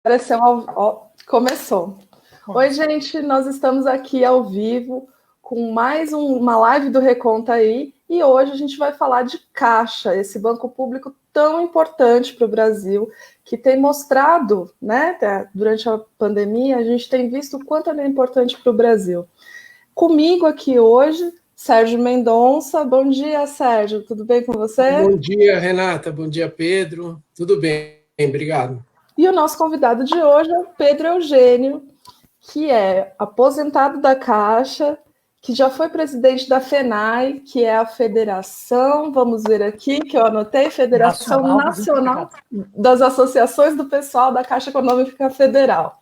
Apareceu começou. Oi, gente, nós estamos aqui ao vivo com mais uma live do Reconta aí, e hoje a gente vai falar de Caixa, esse banco público tão importante para o Brasil, que tem mostrado, né, durante a pandemia, a gente tem visto o quanto ele é importante para o Brasil. Comigo aqui hoje, Sérgio Mendonça. Bom dia, Sérgio, tudo bem com você? Bom dia, Renata, bom dia, Pedro. Tudo bem, obrigado. E o nosso convidado de hoje é o Pedro Eugênio, que é aposentado da Caixa, que já foi presidente da FENAI, que é a federação, vamos ver aqui, que eu anotei, Federação Nacional das Associações do Pessoal da Caixa Econômica Federal.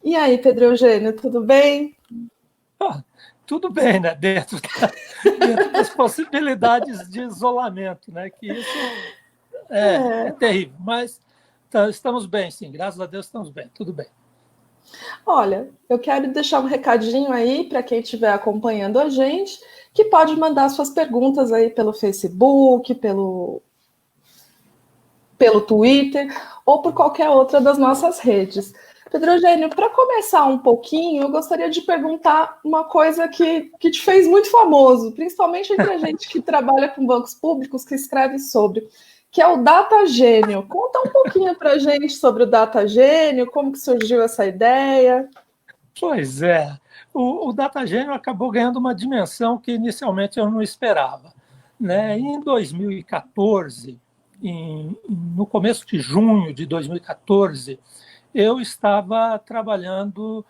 E aí, Pedro Eugênio, tudo bem? Tudo bem, né? Dentro das possibilidades de isolamento, né? Que isso é terrível, mas estamos bem, sim, graças a Deus estamos bem, tudo bem. Olha, eu quero deixar um recadinho aí para quem estiver acompanhando a gente, que pode mandar suas perguntas aí pelo Facebook, pelo Twitter ou por qualquer outra das nossas redes. Pedro Eugênio, para começar um pouquinho, eu gostaria de perguntar uma coisa que te fez muito famoso, principalmente entre a gente que trabalha com bancos públicos, que escreve sobre, que é o DataGênio. Conta um pouquinho para a gente sobre o DataGênio, como que surgiu essa ideia. Pois é, o DataGênio acabou ganhando uma dimensão que inicialmente eu não esperava, né? Em 2014, no começo de junho de 2014, eu estava trabalhando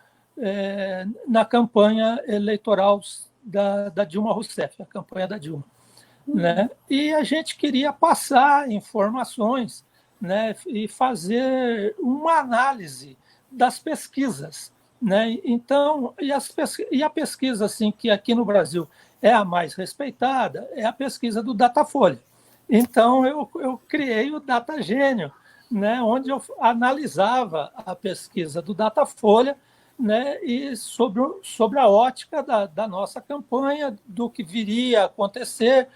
na campanha eleitoral da Dilma Rousseff, a campanha da Dilma. Né? E a gente queria passar informações, né, e fazer uma análise das pesquisas. Né? Então, e a pesquisa assim, que aqui no Brasil é a mais respeitada é a pesquisa do Datafolha. Então, eu criei o DataGênio, né, onde eu analisava a pesquisa do Datafolha, né, e sobre a ótica da nossa campanha, do que viria a acontecer,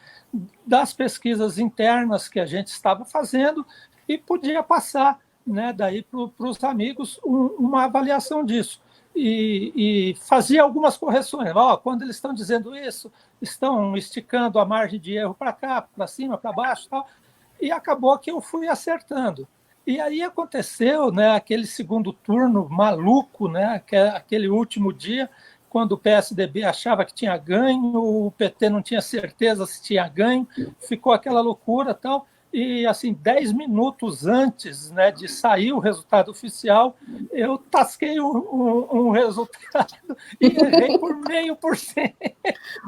das pesquisas internas que a gente estava fazendo, e podia passar, né, daí para os amigos uma avaliação disso. E fazia algumas correções. Quando eles estão dizendo isso, estão esticando a margem de erro para cá, para cima, para baixo, tal. E acabou que eu fui acertando. E aí aconteceu, né, aquele segundo turno maluco, né, aquele último dia, quando o PSDB achava que tinha ganho, o PT não tinha certeza se tinha ganho, ficou aquela loucura tal. E, assim, 10 minutos antes, né, de sair o resultado oficial, eu tasquei um resultado e errei por 0,5%.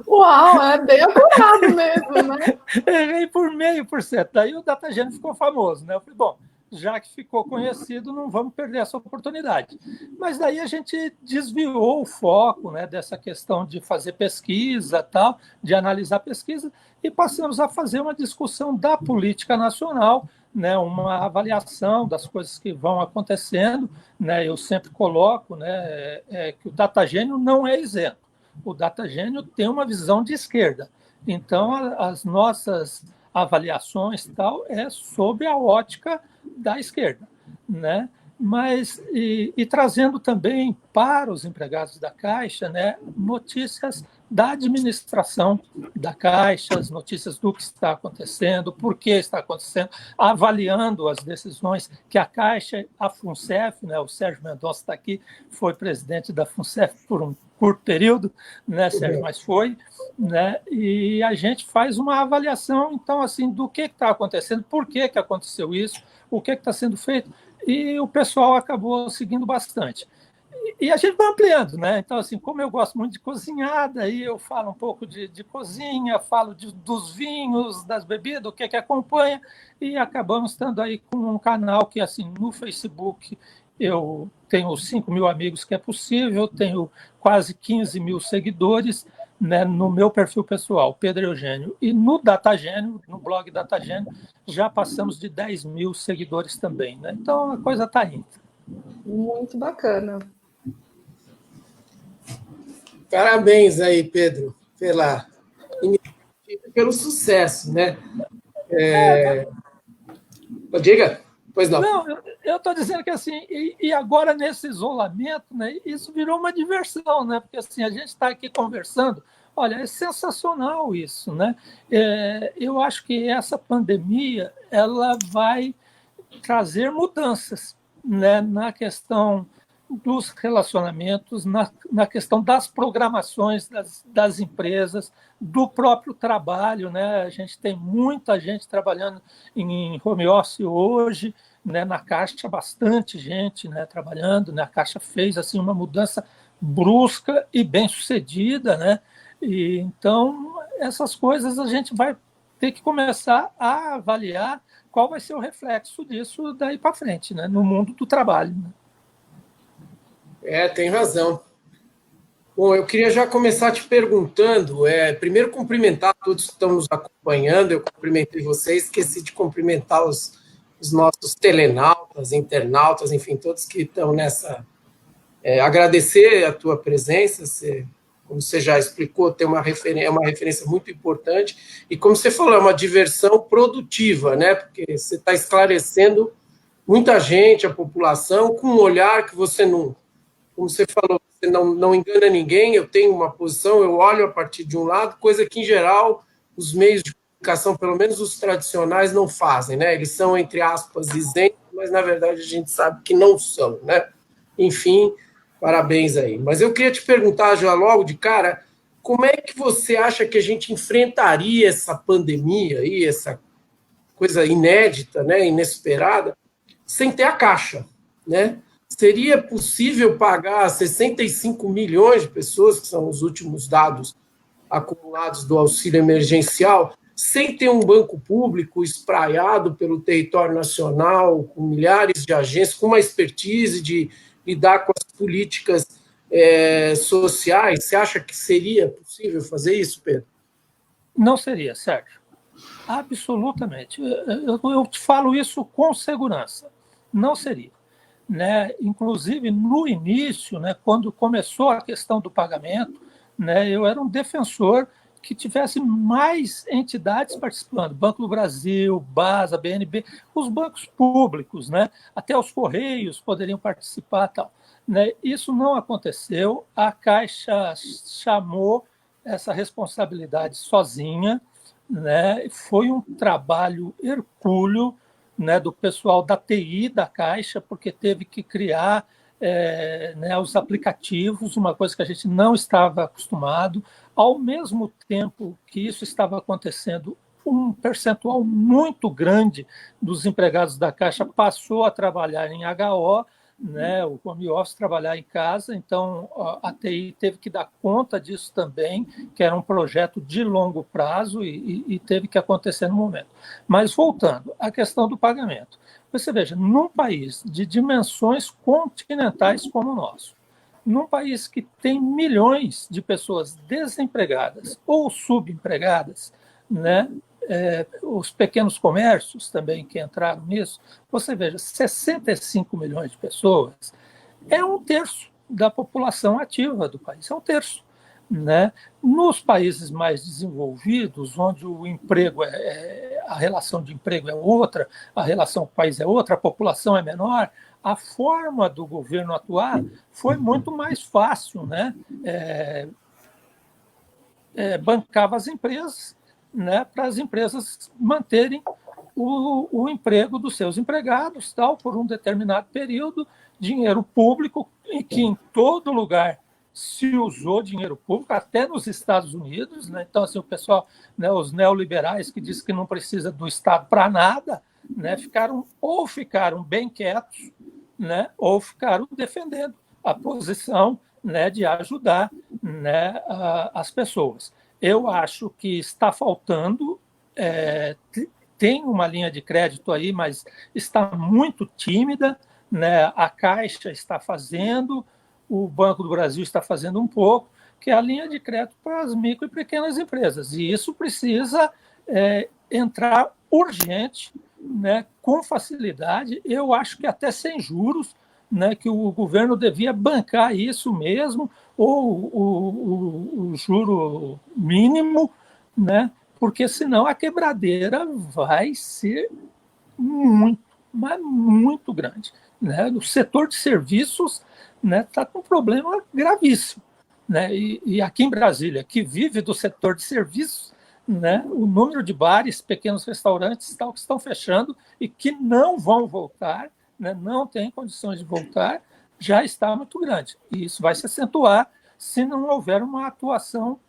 Uau, é bem apurado mesmo, né? Errei por 0,5%. Daí o DataGênio ficou famoso, né? Eu falei, bom, já que ficou conhecido, não vamos perder essa oportunidade. Mas daí a gente desviou o foco, né, dessa questão de fazer pesquisa, tal, de analisar pesquisa, e passamos a fazer uma discussão da política nacional, né, uma avaliação das coisas que vão acontecendo. Né, eu sempre coloco, né, que o DataGênio não é isento. O DataGênio tem uma visão de esquerda. Então, as nossas avaliações tal é sobre a ótica da esquerda, né? Mas e trazendo também para os empregados da Caixa, né, notícias da administração da Caixa, as notícias do que está acontecendo, por que está acontecendo, avaliando as decisões que a Caixa, a FUNCEF, né, o Sérgio Mendonça está aqui, foi presidente da FUNCEF por um curto período, né, Sérgio, mas foi, né, e a gente faz uma avaliação, então, assim, do que está acontecendo, por que aconteceu isso, o que está sendo feito, e o pessoal acabou seguindo bastante. E a gente vai ampliando, né? Então, assim, como eu gosto muito de cozinhar, daí eu falo um pouco de cozinha, falo dos vinhos, das bebidas, o que acompanha, e acabamos estando aí com um canal que, assim, no Facebook eu tenho 5 mil amigos, que é possível, tenho quase 15 mil seguidores, né, no meu perfil pessoal, Pedro Eugênio, e no DataGênio, no blog DataGênio, já passamos de 10 mil seguidores também, né? Então a coisa está indo. Muito bacana. Parabéns aí, Pedro, pelo sucesso, né? Diga. Pois não. Não, eu estou dizendo que assim, e agora nesse isolamento, né, isso virou uma diversão, né? Porque assim, a gente está aqui conversando, olha, é sensacional isso, né? Eu acho que essa pandemia ela vai trazer mudanças, né, na questão dos relacionamentos, na questão das programações das empresas, do próprio trabalho, né? A gente tem muita gente trabalhando em home office hoje, né? Na Caixa, bastante gente, né, trabalhando, né? A Caixa fez assim uma mudança brusca e bem-sucedida, né? E, então, essas coisas a gente vai ter que começar a avaliar qual vai ser o reflexo disso daí para frente, né, no mundo do trabalho. Né? Tem razão. Bom, eu queria já começar te perguntando, primeiro cumprimentar todos que estão nos acompanhando, eu cumprimentei vocês, esqueci de cumprimentar os nossos telenautas, internautas, enfim, todos que estão nessa... agradecer a tua presença, como você já explicou, é uma referência muito importante, e como você falou, é uma diversão produtiva, né? Porque você está esclarecendo muita gente, a população, com um olhar que você não, como você falou, você não engana ninguém, eu tenho uma posição, eu olho a partir de um lado, coisa que, em geral, os meios de comunicação, pelo menos os tradicionais, não fazem, né? Eles são, entre aspas, isentos, mas, na verdade, a gente sabe que não são, né? Enfim, parabéns aí. Mas eu queria te perguntar já logo de cara, como é que você acha que a gente enfrentaria essa pandemia aí, essa coisa inédita, né, inesperada, sem ter a Caixa, né? Seria possível pagar 65 milhões de pessoas, que são os últimos dados acumulados do auxílio emergencial, sem ter um banco público espraiado pelo território nacional, com milhares de agências, com uma expertise de lidar com as políticas sociais? Você acha que seria possível fazer isso, Pedro? Não seria, Sérgio. Absolutamente. Eu te falo isso com segurança. Não seria. Né? Inclusive, no início, né, quando começou a questão do pagamento, né, eu era um defensor que tivesse mais entidades participando, Banco do Brasil, BASA, BNB, os bancos públicos, né, até os Correios poderiam participar, tal. Né? Isso não aconteceu, a Caixa chamou essa responsabilidade sozinha, né? Foi um trabalho hercúleo, né, do pessoal da TI da Caixa, porque teve que criar né, os aplicativos, uma coisa que a gente não estava acostumado. Ao mesmo tempo que isso estava acontecendo, um percentual muito grande dos empregados da Caixa passou a trabalhar em HO, né, o home office, trabalhar em casa, então a TI teve que dar conta disso também, que era um projeto de longo prazo e teve que acontecer no momento. Mas voltando à questão do pagamento, você veja, num país de dimensões continentais como o nosso, num país que tem milhões de pessoas desempregadas ou subempregadas, né, os pequenos comércios também que entraram nisso, você veja, 65 milhões de pessoas é um terço da população ativa do país, é um terço. Né? Nos países mais desenvolvidos, onde o emprego a relação de emprego é outra, a relação com o país é outra, a população é menor, a forma do governo atuar foi muito mais fácil, né? Bancava as empresas, né, para as empresas manterem o emprego dos seus empregados, tal, por um determinado período, dinheiro público, em que em todo lugar se usou dinheiro público, até nos Estados Unidos, né? Então, assim, o pessoal, né, os neoliberais que dizem que não precisa do Estado para nada, né, ficaram bem quietos, né, ou ficaram defendendo a posição, né, de ajudar, né, as pessoas. Eu acho que está faltando, tem uma linha de crédito aí, mas está muito tímida, né? A Caixa está fazendo, o Banco do Brasil está fazendo um pouco, que é a linha de crédito para as micro e pequenas empresas. E isso precisa entrar urgente, né, com facilidade, eu acho que até sem juros, né, que o governo devia bancar isso mesmo, ou o juro mínimo, né, porque senão a quebradeira vai ser muito, mas muito grande, né? O setor de serviços está com um problema gravíssimo, né? E aqui em Brasília, que vive do setor de serviços, né, o número de bares, pequenos restaurantes tal, que estão fechando e que não vão voltar, né, não tem condições de voltar, já está muito grande. E isso vai se acentuar se não houver uma atuação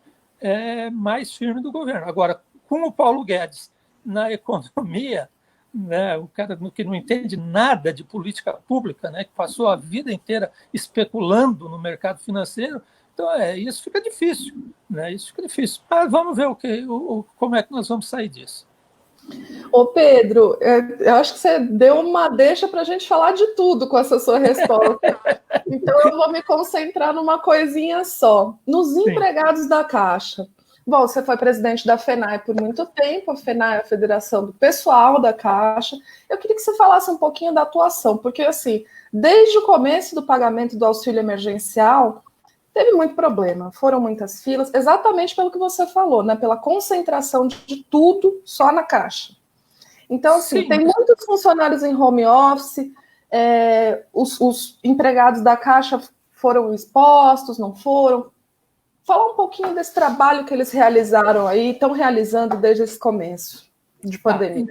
mais firme do governo. Agora, com o Paulo Guedes na economia, né, o cara que não entende nada de política pública, né, que passou a vida inteira especulando no mercado financeiro, então isso fica difícil, né? Isso fica difícil. Mas vamos ver como é que nós vamos sair disso. Ô Pedro, eu acho que você deu uma deixa para a gente falar de tudo com essa sua resposta. Então eu vou me concentrar numa coisinha só. Nos empregados da Caixa. Bom, você foi presidente da FENAI por muito tempo, a FENAI é a Federação do Pessoal da Caixa. Eu queria que você falasse um pouquinho da atuação, porque assim, desde o começo do pagamento do auxílio emergencial, teve muito problema, foram muitas filas, exatamente pelo que você falou, né? Pela concentração de tudo só na Caixa. Então, assim, tem muitos funcionários em home office, os empregados da Caixa foram expostos, não foram. Fala um pouquinho desse trabalho que eles realizaram aí, estão realizando desde esse começo de pandemia.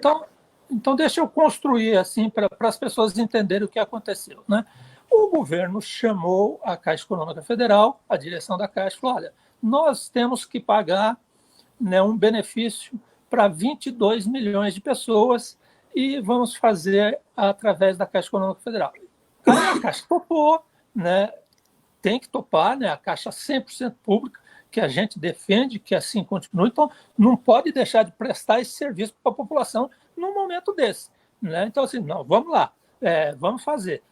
Então deixa eu construir assim para as pessoas entenderem o que aconteceu, né? O governo chamou a Caixa Econômica Federal, a direção da Caixa, falou: olha, nós temos que pagar, né, um benefício para 22 milhões de pessoas e vamos fazer através da Caixa Econômica Federal. Aí a Caixa topou, né? Tem que topar, né? A Caixa 100% pública, que a gente defende que assim continue, então não pode deixar de prestar esse serviço para a população num momento desse, né? Então, assim, não, vamos lá, vamos fazer.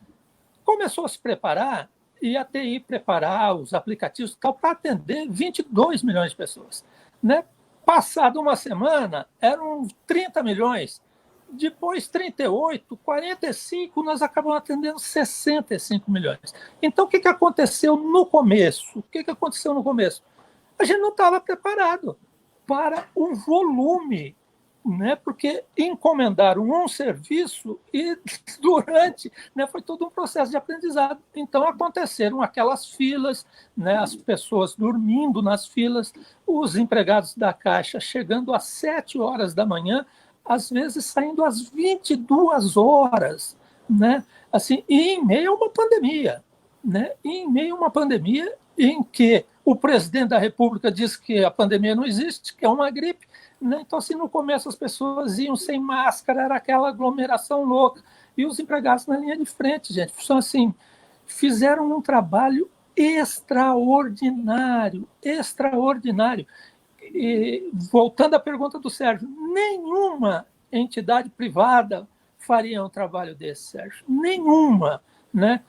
Começou a se preparar e a TI preparar os aplicativos para atender 22 milhões de pessoas, né? Passado uma semana, eram 30 milhões, depois 38, 45, nós acabamos atendendo 65 milhões. Então, o que aconteceu no começo? A gente não estava preparado para o volume, né? Porque encomendaram um serviço e durante, né, foi todo um processo de aprendizado. Então, aconteceram aquelas filas, né, as pessoas dormindo nas filas, os empregados da Caixa chegando às 7 horas da manhã, às vezes saindo às 22 horas, né? Assim, e em meio a uma pandemia, né? Em meio a uma pandemia em que o presidente da República diz que a pandemia não existe, que é uma gripe, né? Então, assim, no começo as pessoas iam sem máscara, era aquela aglomeração louca, e os empregados na linha de frente, gente, são assim, fizeram um trabalho extraordinário. E, voltando à pergunta do Sérgio, nenhuma entidade privada faria um trabalho desse, Sérgio. Nenhuma, né?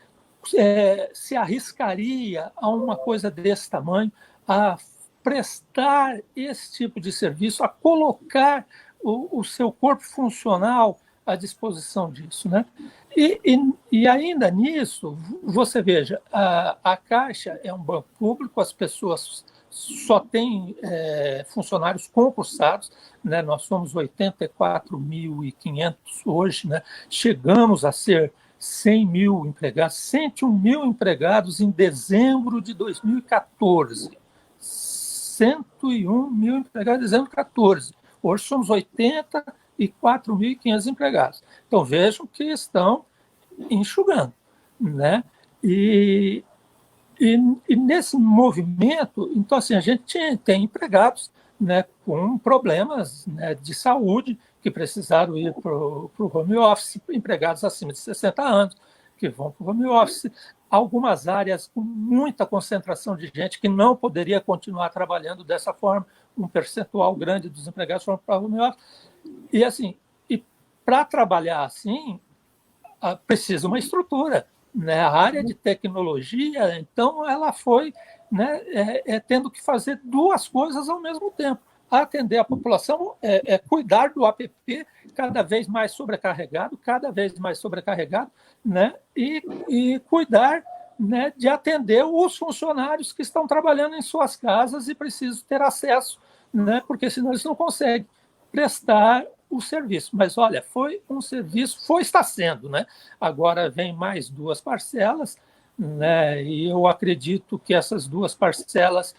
Se arriscaria a uma coisa desse tamanho, a prestar esse tipo de serviço, a colocar o seu corpo funcional à disposição disso, né? E ainda nisso, você veja, a Caixa é um banco público, as pessoas só tem funcionários concursados, né? Nós somos 84.500 hoje, né? Chegamos a ser 100 mil empregados, 101 mil empregados em dezembro de 2014. 101 mil empregados em dezembro de 2014. Hoje somos 84.500 empregados. Então vejam que estão enxugando, né? E nesse movimento, então, assim, a gente tem empregados, né, com problemas, né, de saúde, que precisaram ir para o home office, empregados acima de 60 anos, que vão para o home office, algumas áreas com muita concentração de gente que não poderia continuar trabalhando dessa forma, um percentual grande dos empregados foram para o home office. E, assim, para trabalhar assim, precisa uma estrutura, né? A área de tecnologia, então, ela foi, né, tendo que fazer duas coisas ao mesmo tempo. Atender a população, cuidar do app cada vez mais sobrecarregado, né? E cuidar, né, de atender os funcionários que estão trabalhando em suas casas e precisam ter acesso, né? Porque senão eles não conseguem prestar o serviço. Mas, olha, foi um serviço, está sendo, né? Agora vem mais 2 parcelas, né? E eu acredito que essas 2 parcelas,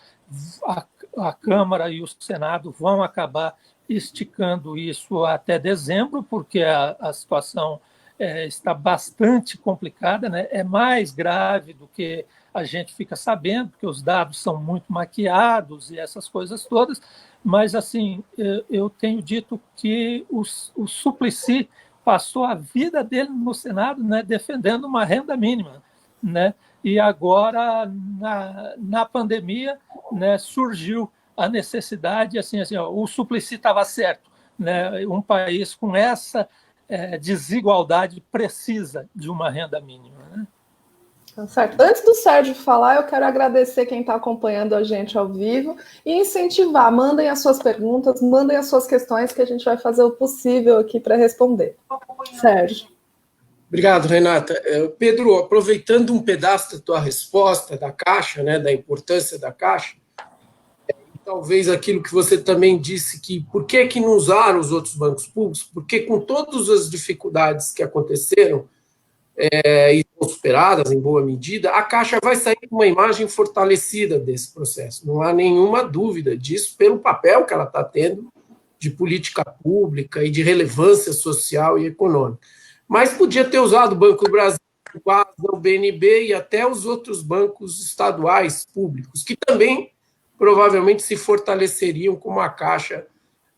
a Câmara e o Senado vão acabar esticando isso até dezembro, porque a situação está bastante complicada, né? É mais grave do que a gente fica sabendo, porque os dados são muito maquiados e essas coisas todas, mas, assim, eu tenho dito que o Suplicy passou a vida dele no Senado, né, defendendo uma renda mínima, né? E agora, na pandemia, né, surgiu a necessidade, assim, ó, o Suplicy estava certo, né? Um país com essa desigualdade precisa de uma renda mínima, né? Tá certo. Antes do Sérgio falar, eu quero agradecer quem está acompanhando a gente ao vivo e incentivar. Mandem as suas perguntas, mandem as suas questões, que a gente vai fazer o possível aqui para responder. Sérgio. Obrigado, Renata. Pedro, aproveitando um pedaço da tua resposta da Caixa, né, da importância da Caixa, talvez aquilo que você também disse, que por que não usaram os outros bancos públicos? Porque com todas as dificuldades que aconteceram, e são superadas em boa medida, a Caixa vai sair com uma imagem fortalecida desse processo. Não há nenhuma dúvida disso, pelo papel que ela está tendo de política pública e de relevância social e econômica. Mas podia ter usado o Banco do Brasil, o BNB e até os outros bancos estaduais públicos, que também provavelmente se fortaleceriam como a Caixa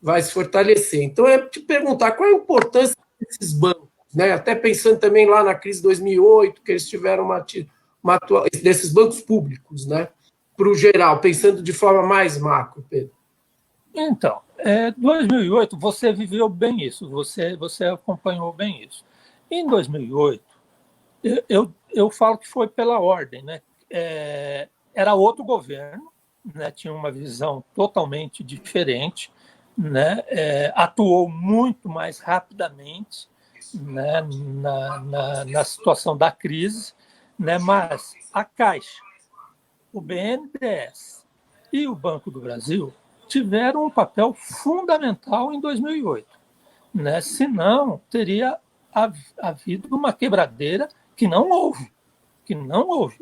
vai se fortalecer. Então, te perguntar qual é a importância desses bancos, né? Até pensando também lá na crise de 2008, que eles tiveram desses bancos públicos, né? Para o geral, pensando de forma mais macro, Pedro. Então, 2008, você viveu bem isso, você acompanhou bem isso. Em 2008, eu falo que foi pela ordem, né? Era outro governo, né? Tinha uma visão totalmente diferente, né? Atuou muito mais rapidamente, né? na situação da crise, né? Mas a Caixa, o BNDES e o Banco do Brasil tiveram um papel fundamental em 2008, né? Senão, teria havido uma quebradeira que não houve.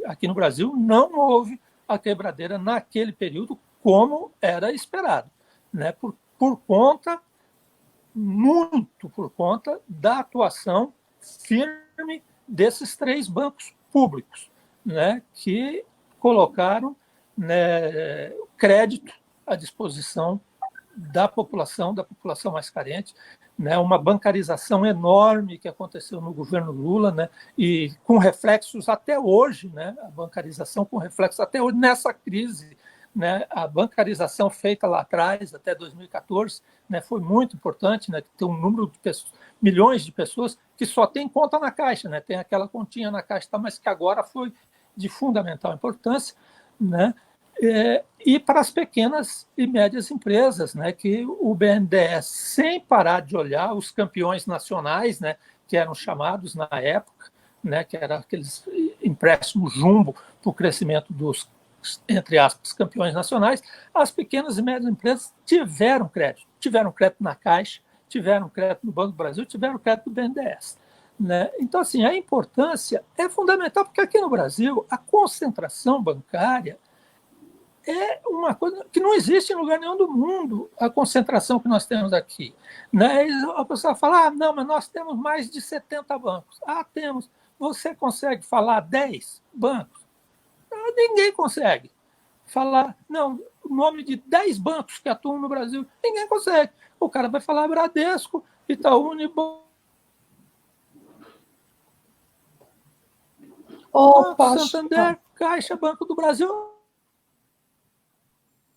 Aqui no Brasil não houve a quebradeira naquele período como era esperado, né? Muito por conta da atuação firme desses 3 bancos públicos, né? Que colocaram, né, crédito à disposição da população mais carente, né, uma bancarização enorme que aconteceu no governo Lula, né, e com reflexos até hoje, né, a bancarização com reflexos até hoje nessa crise, né, a bancarização feita lá atrás, até 2014, né, foi muito importante, né, ter um número de pessoas, milhões de pessoas que só tem conta na Caixa, né, tem aquela continha na Caixa, mas que agora foi de fundamental importância, né, e para as pequenas e médias empresas, né, que o BNDES, sem parar de olhar os campeões nacionais, né, que eram chamados na época, né, que eram aqueles empréstimos jumbo para o crescimento dos, entre aspas, campeões nacionais, as pequenas e médias empresas tiveram crédito na Caixa, tiveram crédito no Banco do Brasil, tiveram crédito no BNDES. Né? Então, assim, a importância é fundamental, porque aqui no Brasil a concentração bancária é uma coisa que não existe em lugar nenhum do mundo, a concentração que nós temos aqui. Né? E a pessoa fala, não, mas nós temos mais de 70 bancos. Temos. Você consegue falar 10 bancos? Ninguém consegue falar, não, o nome de 10 bancos que atuam no Brasil, ninguém consegue. O cara vai falar Bradesco, Itaú Unibanco, Santander, Caixa, Banco do Brasil.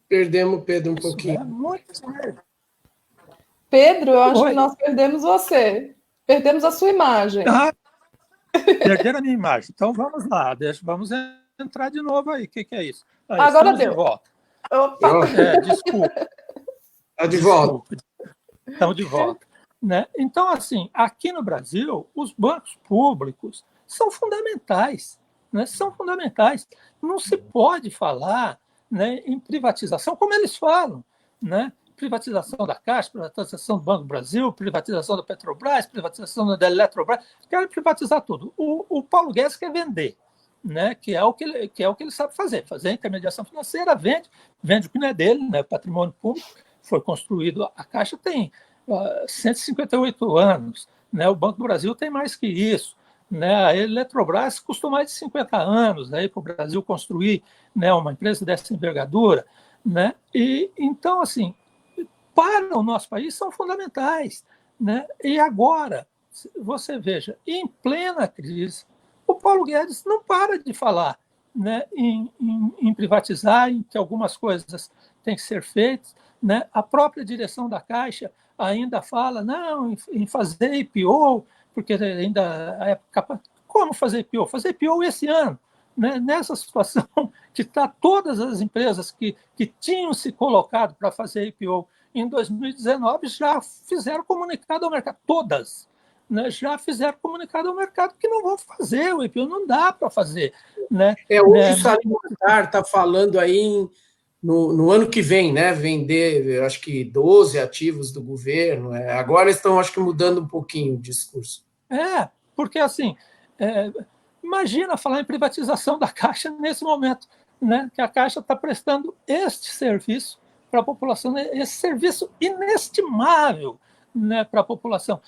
Perdemos o Pedro um pouquinho. É muito sério. Pedro, eu acho que nós perdemos você. Perdemos a sua imagem. Perderam a minha imagem. Então vamos lá, vamos entrar de novo aí. O que é isso? Agora deu. De volta. Opa. Desculpa. Está de volta. Estamos de volta. Né? Então, assim, aqui no Brasil, os bancos públicos são fundamentais. Né? São fundamentais. Não se pode falar, né, em privatização, como eles falam, né? privatização da Caixa, privatização do Banco do Brasil, privatização da Petrobras, privatização da Eletrobras, querem privatizar tudo. O Paulo Guedes quer vender, né? que é o que ele sabe fazer intermediação financeira, vende o que não é dele, né? Patrimônio público, foi construído, a Caixa tem 158 anos, né? O Banco do Brasil tem mais que isso. Né? A Eletrobras custou mais de 50 anos para o Brasil construir, né, uma empresa dessa envergadura. Né? E, então, assim, para o nosso país são fundamentais. Né? E agora, você veja, em plena crise, o Paulo Guedes não para de falar, né, em privatizar, em que algumas coisas têm que ser feitas. Né? A própria direção da Caixa ainda fala não, em fazer IPO, porque ainda a época. Como fazer IPO? Fazer IPO esse ano. Né? Nessa situação que está todas as empresas que tinham se colocado para fazer IPO em 2019 já fizeram comunicado ao mercado, todas, né? Já fizeram comunicado ao mercado que não vão fazer o IPO, não dá para fazer. Né? Hoje o Salim Matar está falando aí no ano que vem, né? Vender, acho que 12 ativos do governo. Agora estão, acho que, mudando um pouquinho o discurso. Porque assim, imagina falar em privatização da Caixa nesse momento, né? Que a Caixa está prestando este serviço para a população, né? Esse serviço inestimável, né, para a população.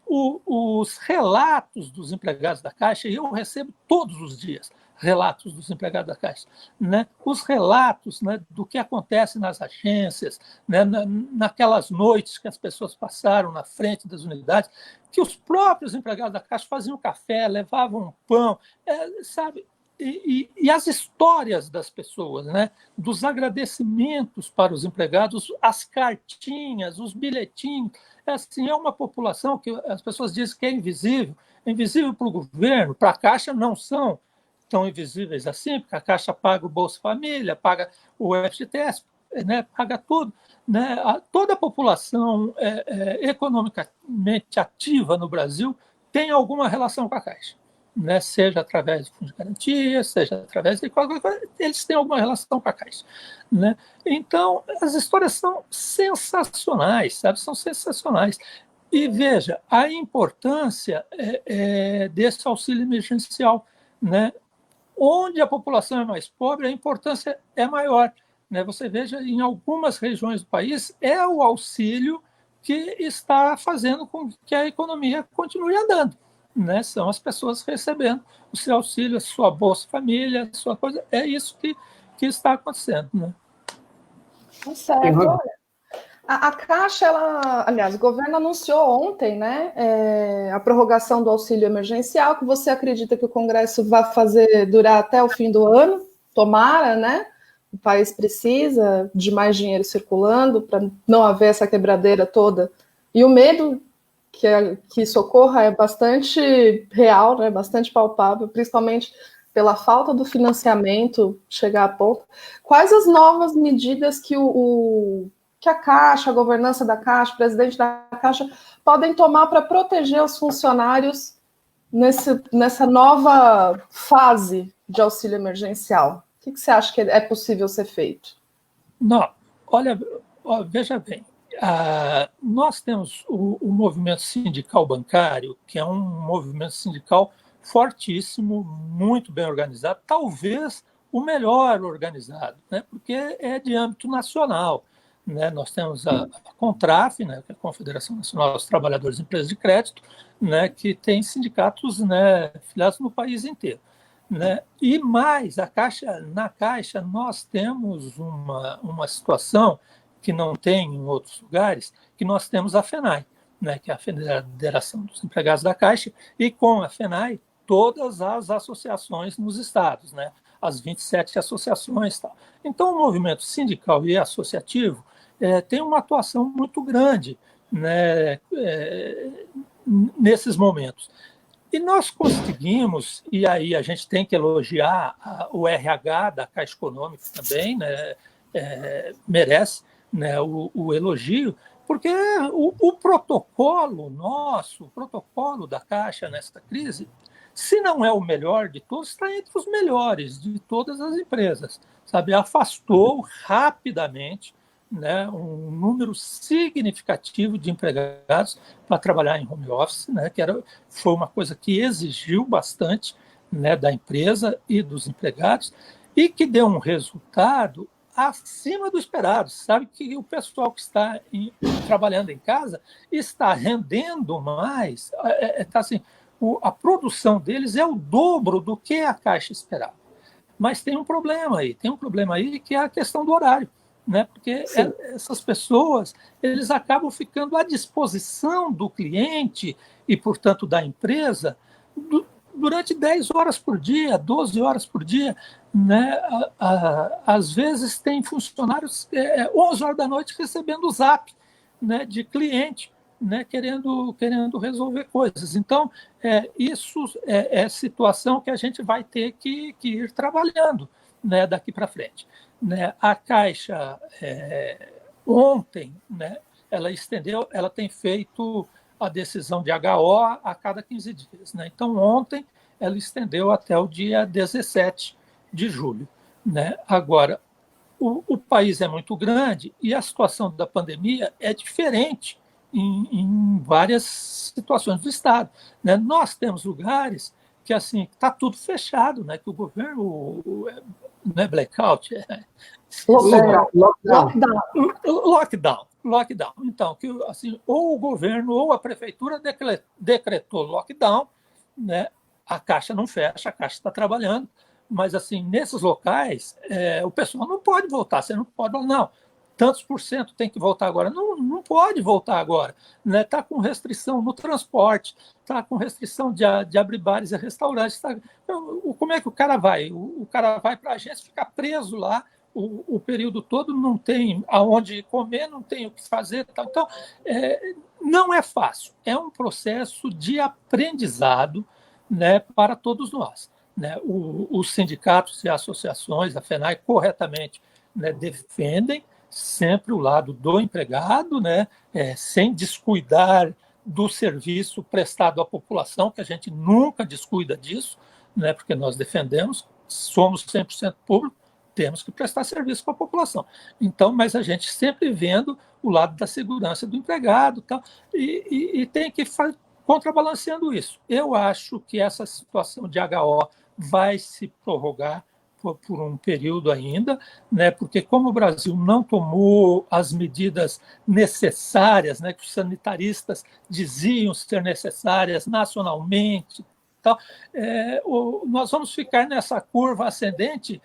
Os relatos dos empregados da Caixa, e eu recebo todos os dias relatos dos empregados da Caixa, né? Os relatos, né, do que acontece nas agências, né, naquelas noites que as pessoas passaram na frente das unidades, que os próprios empregados da Caixa faziam café, levavam pão, sabe? E as histórias das pessoas, né, dos agradecimentos para os empregados, as cartinhas, os bilhetinhos. Assim, é uma população que as pessoas dizem que é invisível para o governo, para a Caixa não são tão invisíveis assim, porque a Caixa paga o Bolsa Família, paga o FGTS, né, paga tudo. Né? Toda a população economicamente ativa no Brasil tem alguma relação com a Caixa. Né? Seja através do Fundo de Garantia, seja através de qualquer coisa, eles têm alguma relação com a Caixa. Né? Então, as histórias são sensacionais, sabe? São sensacionais. E veja, a importância desse auxílio emergencial, né? Onde a população é mais pobre, a importância é maior. Né? Você veja, em algumas regiões do país, é o auxílio que está fazendo com que a economia continue andando. Né? São as pessoas recebendo o seu auxílio, a sua Bolsa Família, a sua coisa. É isso que está acontecendo. Né? Certo. A Caixa, aliás, o governo anunciou ontem, né, a prorrogação do auxílio emergencial, que você acredita que o Congresso vai fazer durar até o fim do ano? Tomara, né? O país precisa de mais dinheiro circulando para não haver essa quebradeira toda. E o medo que isso ocorra é bastante real, né, bastante palpável, principalmente pela falta do financiamento chegar a ponto. Quais as novas medidas que que a Caixa, a governança da Caixa, o presidente da Caixa podem tomar para proteger os funcionários nessa nova fase de auxílio emergencial? O que você acha que é possível ser feito? Não, olha, veja bem, nós temos o movimento sindical bancário, que é um movimento sindical fortíssimo, muito bem organizado, talvez o melhor organizado, né? Porque é de âmbito nacional. Né? Nós temos a CONTRAF, né, que é a Confederação Nacional dos Trabalhadores de Empresas de Crédito, né, que tem sindicatos, né, filiados no país inteiro. Né? E mais, na Caixa nós temos uma situação que não tem em outros lugares, que nós temos a FENAI, né, que é a Federação dos Empregados da Caixa, e com a FENAI todas as associações nos estados, né, as 27 associações. Tal. Então, o movimento sindical e associativo tem uma atuação muito grande, né, nesses momentos. E nós conseguimos, e aí a gente tem que elogiar o RH da Caixa Econômica também, né, merece, né, o elogio, porque o protocolo nosso, o protocolo da Caixa nessa crise, se não é o melhor de todos, está entre os melhores de todas as empresas. Sabe? Afastou rapidamente, né, um número significativo de empregados para trabalhar em home office, né, foi uma coisa que exigiu bastante, né, da empresa e dos empregados, e que deu um resultado acima do esperado. Sabe que o pessoal que está trabalhando em casa está rendendo mais, assim, a produção deles é o dobro do que a Caixa esperava. Mas tem um problema aí que é a questão do horário, né? Porque essas pessoas, eles acabam ficando à disposição do cliente e, portanto, da empresa durante 10 horas por dia, 12 horas por dia, né? Às vezes tem funcionários 11 horas da noite recebendo o zap, né, de cliente, né, querendo resolver coisas. Então, isso é situação que a gente vai ter que ir trabalhando, né, daqui para frente. Né? A Caixa, ontem, né, ela tem feito a decisão de HO a cada 15 dias. Né? Então, ontem, ela estendeu até o dia 17 de julho. Né? Agora, o país é muito grande e a situação da pandemia é diferente em várias situações do Estado. Né? Nós temos lugares que assim está tudo fechado, né? Que o governo não é blackout, lockdown. Então, que assim, ou o governo ou a prefeitura decretou lockdown, né? A Caixa não fecha, a Caixa está trabalhando, mas assim nesses locais o pessoal não pode voltar. Você não pode falar, não, tantos por cento tem que voltar agora. Não pode voltar agora. Está, né? Com restrição no transporte, está com restrição de abrir bares e restaurantes. Como é que o cara vai? O cara vai para a agência, ficar preso lá o período todo, não tem aonde comer, não tem o que fazer. Tá? Então, não é fácil. É um processo de aprendizado, né, para todos nós. Né? Os sindicatos e associações, a FENAI, corretamente, né, defendem sempre o lado do empregado, né, sem descuidar do serviço prestado à população, que a gente nunca descuida disso, né, porque nós defendemos, somos 100% público, temos que prestar serviço para a população. Então, mas a gente sempre vendo o lado da segurança do empregado, tal, e tem que contrabalanceando isso. Eu acho que essa situação de HO vai se prorrogar por um período ainda, né? Porque como o Brasil não tomou as medidas necessárias, né, que os sanitaristas diziam ser necessárias nacionalmente, tal, nós vamos ficar nessa curva ascendente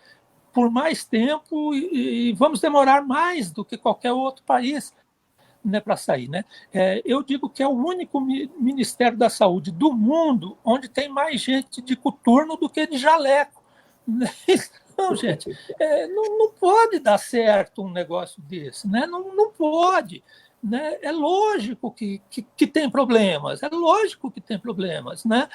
por mais tempo e vamos demorar mais do que qualquer outro país, né, para sair. Né? Eu digo que é o único Ministério da Saúde do mundo onde tem mais gente de coturno do que de jaleco. Não, gente, não pode dar certo um negócio desse, né? Não pode. Né? É lógico que tem problemas, né?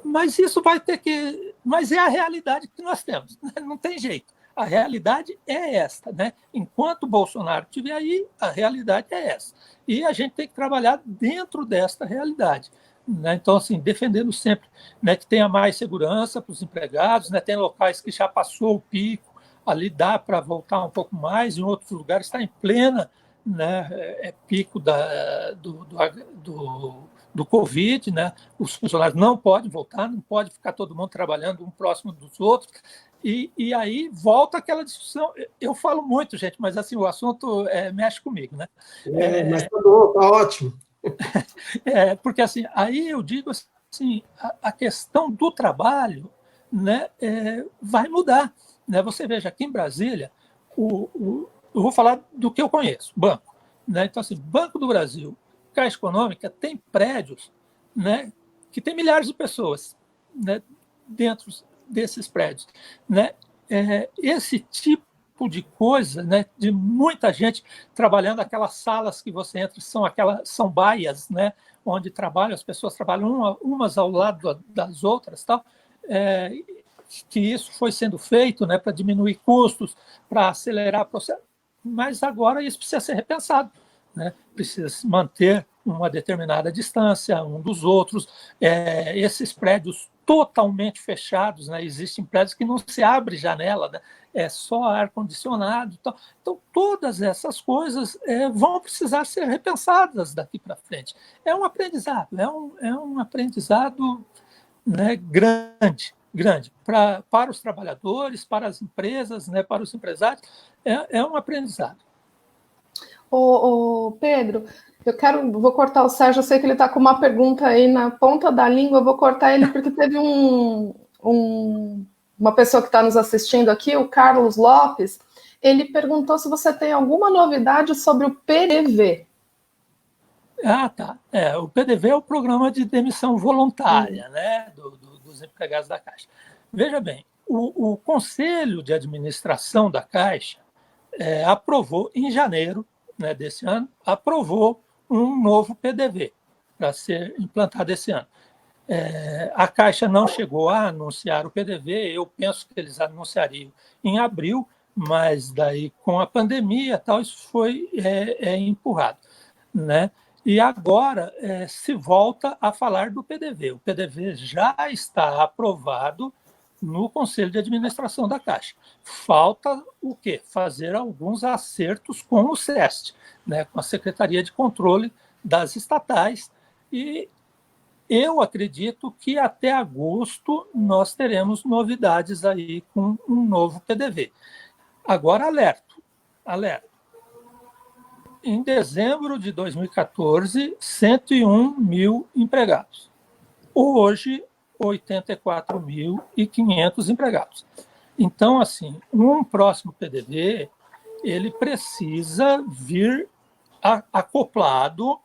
Mas isso vai ter que... Mas é a realidade que nós temos, né? Não tem jeito. A realidade é esta, né? Enquanto o Bolsonaro estiver aí, a realidade é essa. E a gente tem que trabalhar dentro desta realidade. Né? Então, assim, defendendo sempre, né, que tenha mais segurança para os empregados, né? Tem locais que já passou o pico, ali dá para voltar um pouco mais, em outros lugares está em plena, né, pico do Covid, né? Os funcionários não podem voltar, não pode ficar todo mundo trabalhando um próximo dos outros, e aí volta aquela discussão. Eu falo muito, gente, mas assim, o assunto mexe comigo, né? Mas tá bom, tá ótimo. Porque assim, aí eu digo assim, a questão do trabalho, né, vai mudar. Né? Você veja, aqui em Brasília, eu vou falar do que eu conheço, banco. Né? Então, assim, Banco do Brasil, Caixa Econômica, tem prédios, né, que tem milhares de pessoas, né, dentro desses prédios. Né? Esse tipo de coisa, né, de muita gente trabalhando, aquelas salas que você entra são baias, né, onde as pessoas trabalham umas ao lado das outras, tal, que isso foi sendo feito, né, para diminuir custos, para acelerar o processo, mas agora isso precisa ser repensado, né, precisa se manter uma determinada distância um dos outros, esses prédios totalmente fechados, né? Existem prédios que não se abre janela, né? É só ar-condicionado. Então, todas essas coisas vão precisar ser repensadas daqui para frente. É um aprendizado, é um aprendizado, né, grande para os trabalhadores, para as empresas, né, para os empresários, é um aprendizado. Pedro, vou cortar o Sérgio, eu sei que ele está com uma pergunta aí na ponta da língua, eu vou cortar ele porque teve uma pessoa que está nos assistindo aqui, o Carlos Lopes, ele perguntou se você tem alguma novidade sobre o PDV. Ah, tá. O PDV é o Programa de Demissão Voluntária, né, dos empregados da Caixa. Veja bem, o Conselho de Administração da Caixa aprovou, em janeiro, né, desse ano, aprovou um novo PDV para ser implantado esse ano. A Caixa não chegou a anunciar o PDV, eu penso que eles anunciariam em abril, mas daí com a pandemia tal, isso foi empurrado, né? E agora se volta a falar do PDV. O PDV já está aprovado no Conselho de Administração da Caixa. Falta o quê? Fazer alguns acertos com o SEST, né, com a Secretaria de Controle das Estatais, e eu acredito que até agosto nós teremos novidades aí com um novo PDV. Agora, alerta. Em dezembro de 2014, 101 mil empregados. Hoje, 84.500 empregados. Então, assim, um próximo PDV, ele precisa vir acoplado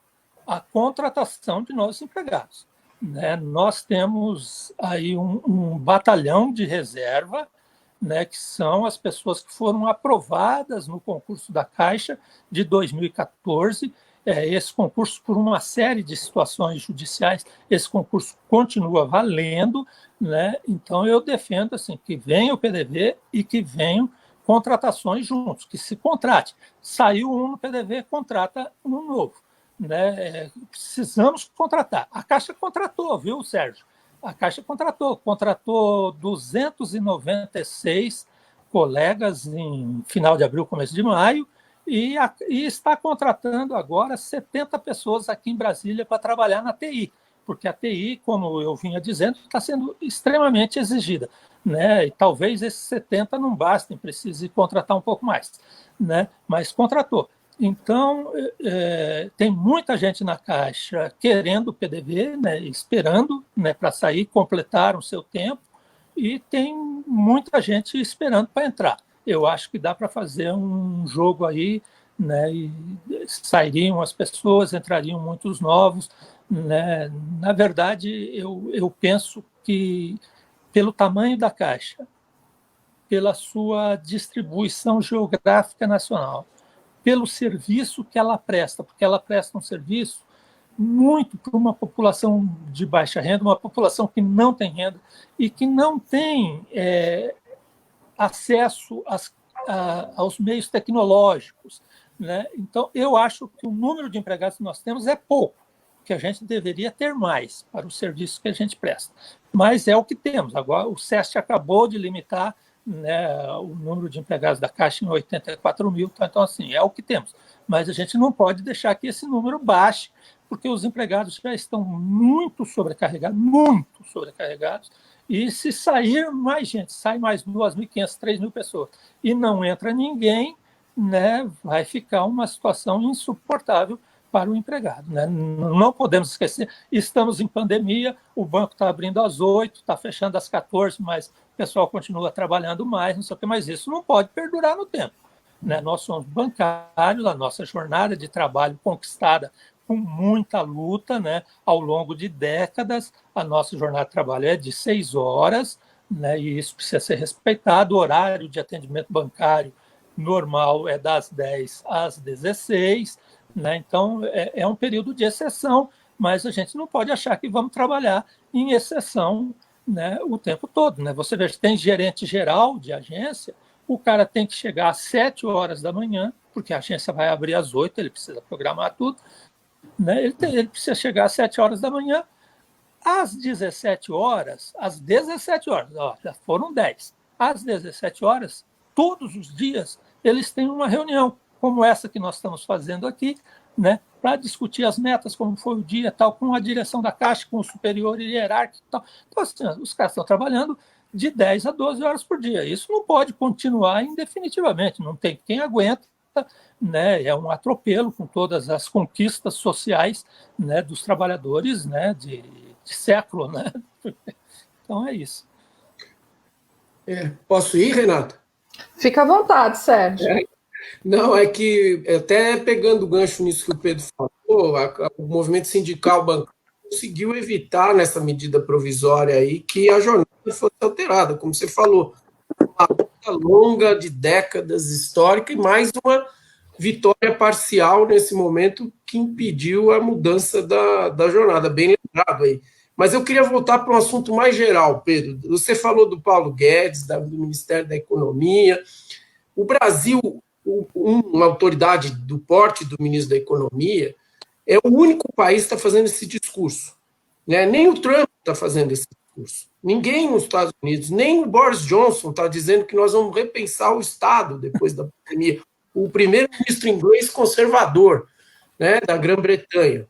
à contratação de novos empregados, né? Nós temos aí um batalhão de reserva, né, que são as pessoas que foram aprovadas no concurso da Caixa de 2014. Esse concurso, por uma série de situações judiciais, esse concurso continua valendo, né? Então, eu defendo assim, que venha o PDV e que venham contratações juntos, que se contrate. Saiu um no PDV, contrata um novo, né? Precisamos contratar. A Caixa contratou, viu, Sérgio? A Caixa contratou 296 colegas em final de abril, começo de maio, e está contratando agora 70 pessoas aqui em Brasília para trabalhar na TI, porque a TI, como eu vinha dizendo, está sendo extremamente exigida, né? E talvez esses 70 não bastem, precise contratar um pouco mais, né? Mas contratou. Então, tem muita gente na Caixa querendo o PDV, né, esperando, né, para sair, completaram o seu tempo, e tem muita gente esperando para entrar. Eu acho que dá para fazer um jogo aí, né, e sairiam as pessoas, entrariam muitos novos, né? Na verdade, eu penso que, pelo tamanho da Caixa, pela sua distribuição geográfica nacional, pelo serviço que ela presta, porque ela presta um serviço muito para uma população de baixa renda, uma população que não tem renda e que não tem acesso aos meios tecnológicos, né? Então, eu acho que o número de empregados que nós temos é pouco, que a gente deveria ter mais para o serviço que a gente presta. Mas é o que temos. Agora, o SEST acabou de limitar, né, o número de empregados da Caixa em 84 mil, então, assim, é o que temos. Mas a gente não pode deixar que esse número baixe, porque os empregados já estão muito sobrecarregados, e se sair mais gente, sai mais 2.500, 3.000 pessoas, e não entra ninguém, né, vai ficar uma situação insuportável para o empregado, né? Não podemos esquecer, estamos em pandemia, o banco está abrindo às 8, está fechando às 14, mas o pessoal continua trabalhando mais, não sei o que, mas isso não pode perdurar no tempo, né? Nós somos bancários, a nossa jornada de trabalho conquistada com muita luta, né, ao longo de décadas, a nossa jornada de trabalho é de 6 horas, né, e isso precisa ser respeitado. O horário de atendimento bancário normal é das 10 às 16, né? Então, é um período de exceção, mas a gente não pode achar que vamos trabalhar em exceção, né, o tempo todo, né? Você vê que tem gerente geral de agência, o cara tem que chegar às 7 horas da manhã, porque a agência vai abrir às 8, ele precisa programar tudo, né? Ele precisa chegar às 7 horas da manhã, às 17 horas, ó, já foram 10, às 17 horas, todos os dias, eles têm uma reunião, como essa que nós estamos fazendo aqui, né, para discutir as metas, como foi o dia, tal, com a direção da Caixa, com o superior hierárquico e tal. Então, assim, os caras estão trabalhando de 10 a 12 horas por dia. Isso não pode continuar indefinitivamente, não tem quem aguenta, né, é um atropelo com todas as conquistas sociais, né, dos trabalhadores, né, de século, né? Então é isso. Posso ir, Renata? Fica à vontade, Sérgio. Não, é que até pegando o gancho nisso que o Pedro falou, o movimento sindical bancário conseguiu evitar nessa medida provisória aí que a jornada fosse alterada, como você falou, uma luta longa de décadas histórica e mais uma vitória parcial nesse momento que impediu a mudança da jornada, bem lembrado aí. Mas eu queria voltar para um assunto mais geral, Pedro. Você falou do Paulo Guedes, do Ministério da Economia. O Brasil, uma autoridade do porte do ministro da Economia, é o único país que está fazendo esse discurso. Né? Nem o Trump está fazendo esse discurso. Ninguém nos Estados Unidos, nem o Boris Johnson está dizendo que nós vamos repensar o Estado depois da pandemia. O primeiro-ministro inglês conservador, né, da Grã-Bretanha.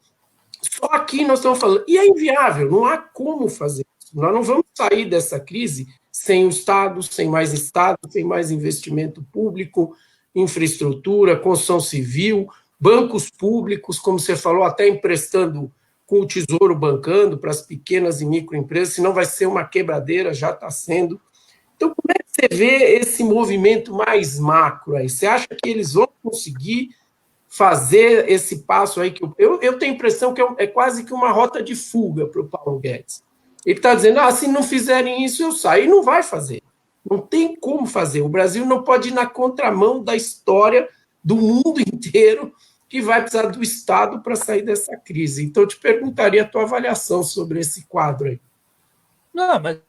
Só aqui nós estamos falando, e é inviável, não há como fazer isso. Nós não vamos sair dessa crise sem o Estado, sem mais investimento público, infraestrutura, construção civil, bancos públicos, como você falou, até emprestando com o Tesouro bancando para as pequenas e microempresas, senão vai ser uma quebradeira, já está sendo. Então, como é que você vê esse movimento mais macro aí? Você acha que eles vão conseguir fazer esse passo aí? Que eu tenho a impressão que é quase que uma rota de fuga para o Paulo Guedes. Ele está dizendo, se não fizerem isso, eu saio. E não vai fazer. Não tem como fazer. O Brasil não pode ir na contramão da história do mundo inteiro que vai precisar do Estado para sair dessa crise. Então, eu te perguntaria a tua avaliação sobre esse quadro aí. Não, mas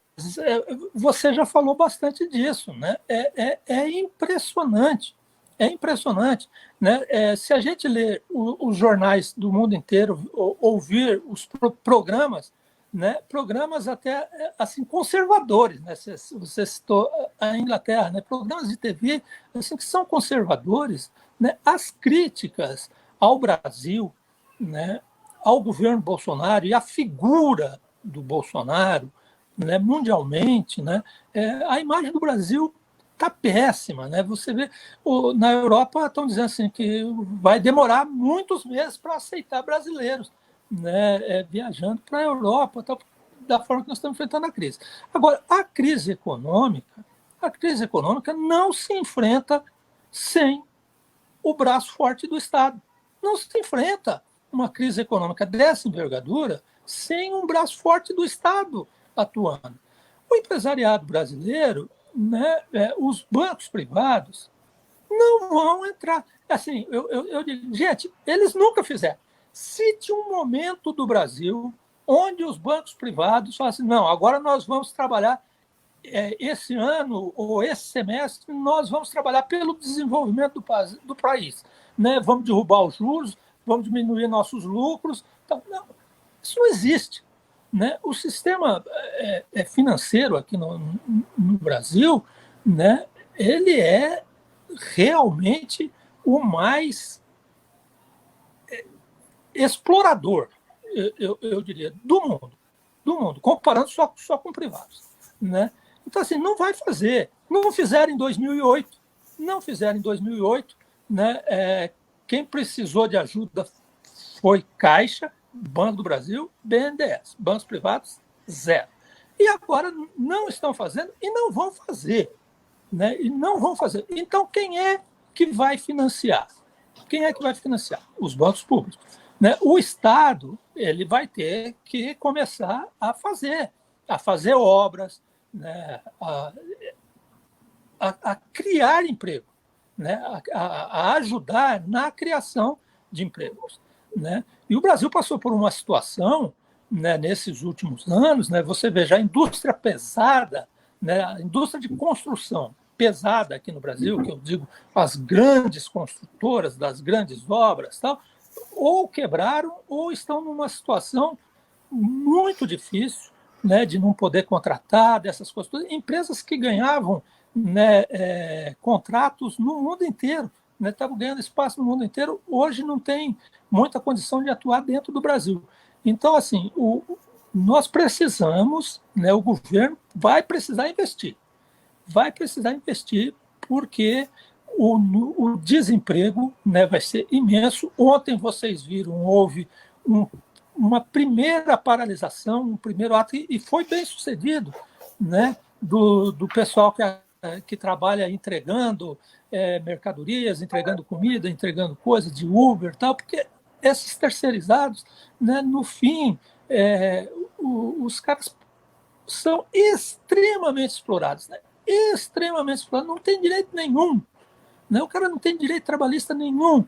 você já falou bastante disso, né? É impressionante. É impressionante, né? Se a gente ler os jornais do mundo inteiro, ouvir os programas, né? Programas até assim conservadores, né? Você citou a Inglaterra, né? Programas de TV assim que são conservadores, né? As críticas ao Brasil, né? Ao governo Bolsonaro e à figura do Bolsonaro, né? Mundialmente, né? A imagem do Brasil está péssima, né? Você vê, na Europa estão dizendo assim que vai demorar muitos meses para aceitar brasileiros, né? Viajando para a Europa, da forma que nós estamos enfrentando a crise. Agora, a crise econômica não se enfrenta sem o braço forte do Estado. Não se enfrenta uma crise econômica dessa envergadura sem um braço forte do Estado atuando. O empresariado brasileiro, né, os bancos privados não vão entrar. Assim, eu digo, gente, eles nunca fizeram. Cite um momento do Brasil onde os bancos privados falam assim, não, agora nós vamos trabalhar esse ano ou esse semestre, nós vamos trabalhar pelo desenvolvimento do país. Né? Vamos derrubar os juros, vamos diminuir nossos lucros. Então, não, isso não existe. Né? O sistema financeiro aqui no Brasil, né, ele é realmente o mais explorador, eu diria, do mundo, comparando só com privados. Né? Então, assim, não vai fazer. Não fizeram em 2008. Né? Quem precisou de ajuda foi Caixa, Banco do Brasil, BNDES. Bancos privados, zero. E agora não estão fazendo e não vão fazer. Né? E não vão fazer. Então, quem é que vai financiar? Os bancos públicos. Né? O Estado ele vai ter que começar a fazer obras, né? a criar emprego, né? a ajudar na criação de empregos. Né? E o Brasil passou por uma situação, né, nesses últimos anos, né, você veja a indústria pesada, né, a indústria de construção pesada aqui no Brasil, que eu digo as grandes construtoras das grandes obras, tal, ou quebraram ou estão numa situação muito difícil, né, de não poder contratar, dessas coisas todas. Empresas que ganhavam, né, contratos no mundo inteiro, né, estavam ganhando espaço no mundo inteiro, hoje não tem muita condição de atuar dentro do Brasil. Então, assim, nós precisamos, né, o governo vai precisar investir, porque o desemprego, né, vai ser imenso. Ontem vocês viram, houve uma primeira paralisação, um primeiro ato, e foi bem sucedido, né, do pessoal que trabalha entregando mercadorias, entregando comida, entregando coisas de Uber, tal, porque esses terceirizados, né, no fim, os caras são extremamente explorados, né? Extremamente explorados, não tem direito nenhum, né? O cara não tem direito trabalhista nenhum.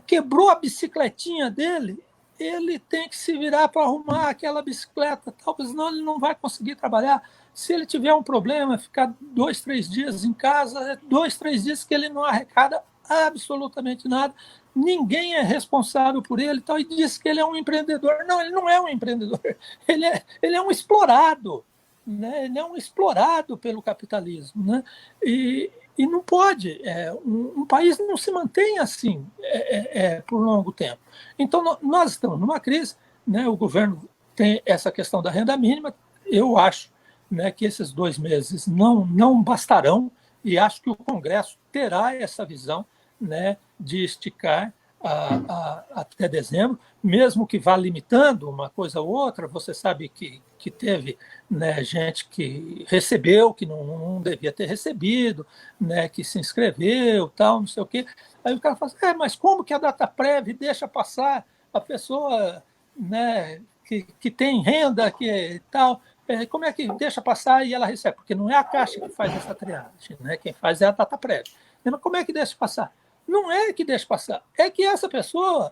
Quebrou a bicicletinha dele, ele tem que se virar para arrumar aquela bicicleta, tal, senão ele não vai conseguir trabalhar. Se ele tiver um problema, ficar 2, 3 dias em casa, 2, 3 dias que ele não arrecada absolutamente nada, ninguém é responsável por ele, tal, e diz que ele é um empreendedor. Não, ele não é um empreendedor, ele é um explorado, né? Ele é um explorado pelo capitalismo, né? E não pode, um país não se mantém assim por longo tempo. Então, nós estamos numa crise, né? O governo tem essa questão da renda mínima, eu acho, né, que esses 2 meses não bastarão, e acho que o Congresso terá essa visão, né, de esticar até dezembro, mesmo que vá limitando uma coisa ou outra. Você sabe que teve, né, gente que recebeu, que não devia ter recebido, né, que se inscreveu, tal, não sei o quê. Aí o cara fala assim, mas como que a Dataprev deixa passar a pessoa, né, que tem renda, que tal, como é que deixa passar e ela recebe? Porque não é a Caixa que faz essa triagem, né? Quem faz é a Dataprev. Mas como é que deixa passar? Não é que deixa passar, é que essa pessoa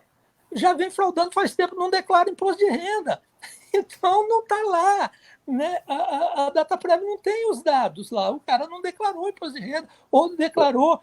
já vem fraudando faz tempo, não declara imposto de renda. Então não está lá, né? A Dataprev não tem os dados lá, o cara não declarou imposto de renda, ou declarou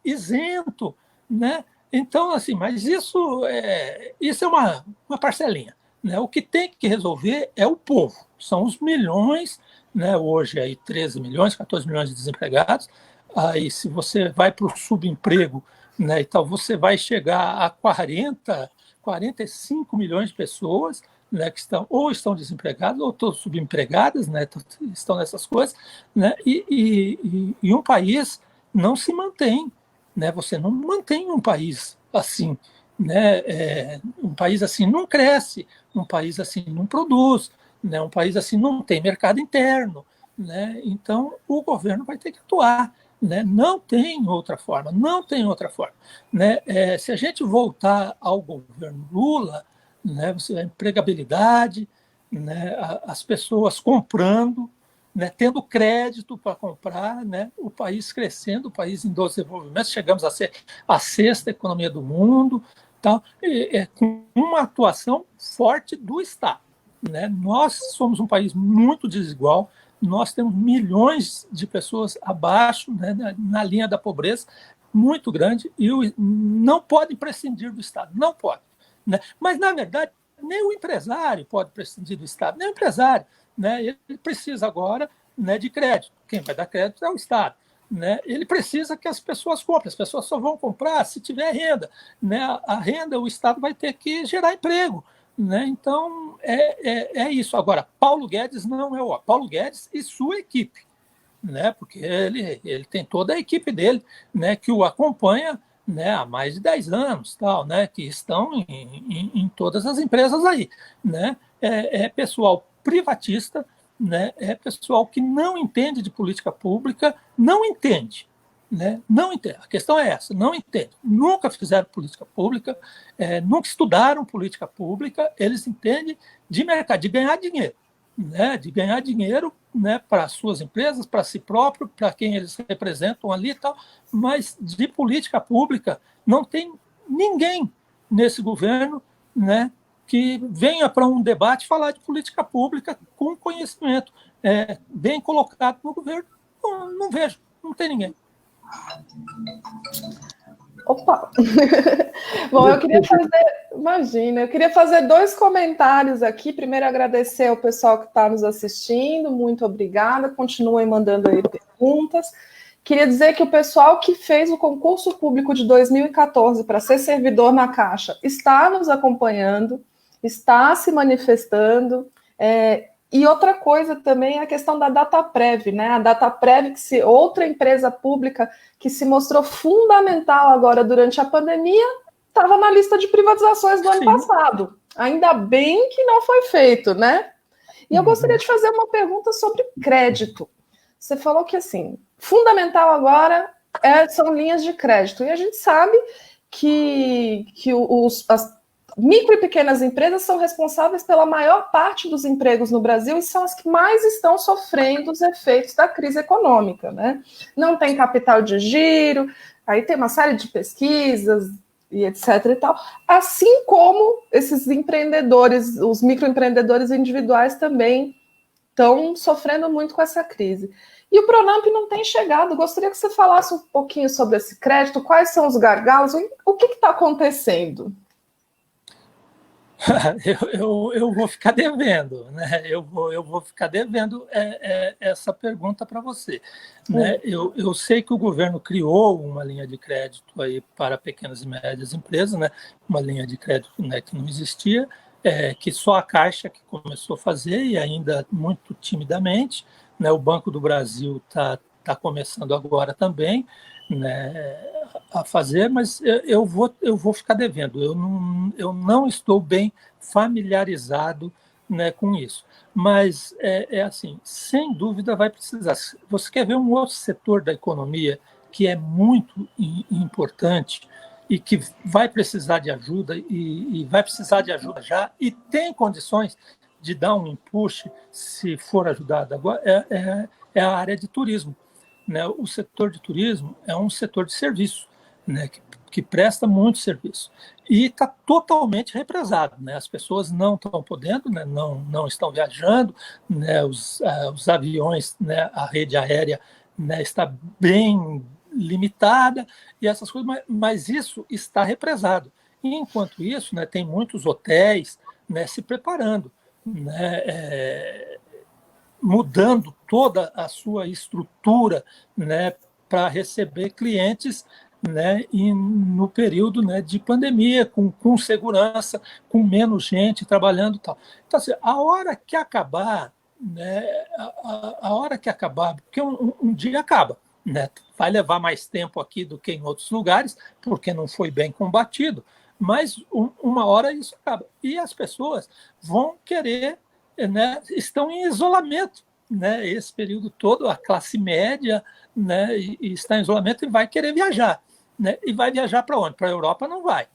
isento, né? Então, assim, mas isso é uma parcelinha, né? O que tem que resolver é o povo, são os milhões, né? Hoje aí 13 milhões, 14 milhões de desempregados. Aí, se você vai para o subemprego, né, então você vai chegar a 45 milhões de pessoas, né, que estão desempregadas ou estão subempregadas, né, estão nessas coisas, né, e um país não se mantém, né, você não mantém um país assim, né, um país assim não cresce, um país assim não produz, né, um país assim não tem mercado interno, né, então o governo vai ter que atuar. Né? Não tem outra forma, não tem outra forma. Né? Se a gente voltar ao governo Lula, né, você vê a empregabilidade, né, as pessoas comprando, né, tendo crédito para comprar, né, o país crescendo, o país em desenvolvimento, chegamos a ser a 6ª economia do mundo, tal, com uma atuação forte do Estado. Né? Nós somos um país muito desigual, nós temos milhões de pessoas abaixo, né, na linha da pobreza, muito grande, e não podem prescindir do Estado, não pode. Né? Mas, na verdade, nem o empresário pode prescindir do Estado, nem o empresário. Né? Ele precisa agora, né, de crédito. Quem vai dar crédito é o Estado. Né? Ele precisa que as pessoas comprem, as pessoas só vão comprar se tiver renda. Né? A renda, o Estado vai ter que gerar emprego. Né? Então, é isso. Agora, Paulo Guedes não é o Paulo Guedes e sua equipe, né? Porque ele tem toda a equipe dele, né, que o acompanha, né, há mais de 10 anos, tal, né, que estão em todas as empresas aí. Né? Pessoal privatista, né, é pessoal que não entende de política pública, não entende. Né? Não entende. A questão é essa, não entende. Nunca fizeram política pública, nunca estudaram política pública, eles entendem de mercado, de ganhar dinheiro. Né? De ganhar dinheiro, né, para suas empresas, para si próprio, para quem eles representam ali e tal, mas de política pública não tem ninguém nesse governo, né, que venha para um debate falar de política pública com conhecimento bem colocado no governo. Não vejo, não tem ninguém. Opa! Bom, eu queria fazer 2 comentários aqui. Primeiro, agradecer ao pessoal que está nos assistindo, muito obrigada. Continuem mandando aí perguntas. Queria dizer que o pessoal que fez o concurso público de 2014 para ser servidor na Caixa está nos acompanhando, está se manifestando. E outra coisa também é a questão da Dataprev, né? A Dataprev, outra empresa pública que se mostrou fundamental agora durante a pandemia, estava na lista de privatizações do ano passado. Ainda bem que não foi feito, né? E eu gostaria de fazer uma pergunta sobre crédito. Você falou que, assim, fundamental agora são linhas de crédito. E a gente sabe que as micro e pequenas empresas são responsáveis pela maior parte dos empregos no Brasil e são as que mais estão sofrendo os efeitos da crise econômica, né? Não tem capital de giro, aí tem uma série de pesquisas e etc. e tal, assim como esses empreendedores, os microempreendedores individuais também estão sofrendo muito com essa crise. E o Pronamp não tem chegado. Gostaria que você falasse um pouquinho sobre esse crédito, quais são os gargalos, o que está acontecendo? Eu vou ficar devendo, né? Eu vou ficar devendo essa pergunta para você. Né? Eu sei que o governo criou uma linha de crédito aí para pequenas e médias empresas, né? Uma linha de crédito, né, que não existia, que só a Caixa que começou a fazer, e ainda muito timidamente. Né? O Banco do Brasil está começando agora também, né, a fazer, mas eu vou ficar devendo. Eu não estou bem familiarizado, né, com isso. Mas assim, sem dúvida vai precisar. Você quer ver um outro setor da economia que é muito importante e que vai precisar de ajuda, e vai precisar de ajuda já, e tem condições de dar um impulso se for ajudado agora, é a área de turismo. Né? O setor de turismo é um setor de serviço, né? que presta muito serviço. E está totalmente represado. Né? As pessoas não estão podendo, né? não estão viajando, né? Os aviões, né? A rede aérea, né? Está bem limitada, e essas coisas, mas isso está represado. E, enquanto isso, né? Tem muitos hotéis, né? Se preparando, né? Mudando toda a sua estrutura, né, para receber clientes, né, e no período, né, de pandemia, com segurança, com menos gente trabalhando e tal. Então, assim, a hora que acabar, né, a hora que acabar, porque um dia acaba, né, vai levar mais tempo aqui do que em outros lugares, porque não foi bem combatido, mas uma hora isso acaba. E as pessoas vão querer, né, estão em isolamento, né, esse período todo, a classe média, né, e está em isolamento e vai querer viajar. Né, e vai viajar para onde? Para a Europa não vai.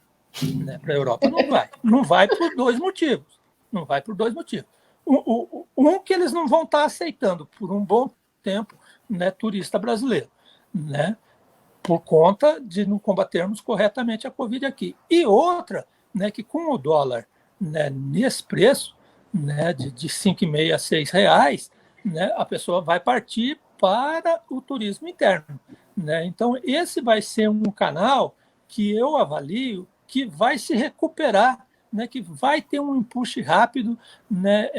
Né, para a Europa não vai. Não vai por 2 motivos. Não vai por 2 motivos. Um que eles não vão estar aceitando por um bom tempo, né, turista brasileiro, né, por conta de não combatermos corretamente a Covid aqui. E outra, né, que com o dólar, né, nesse preço, né, de 5,5 a 6 reais, né, a pessoa vai partir para o turismo interno. Né? Então, esse vai ser um canal que eu avalio que vai se recuperar, né, que vai ter um impulso rápido, né,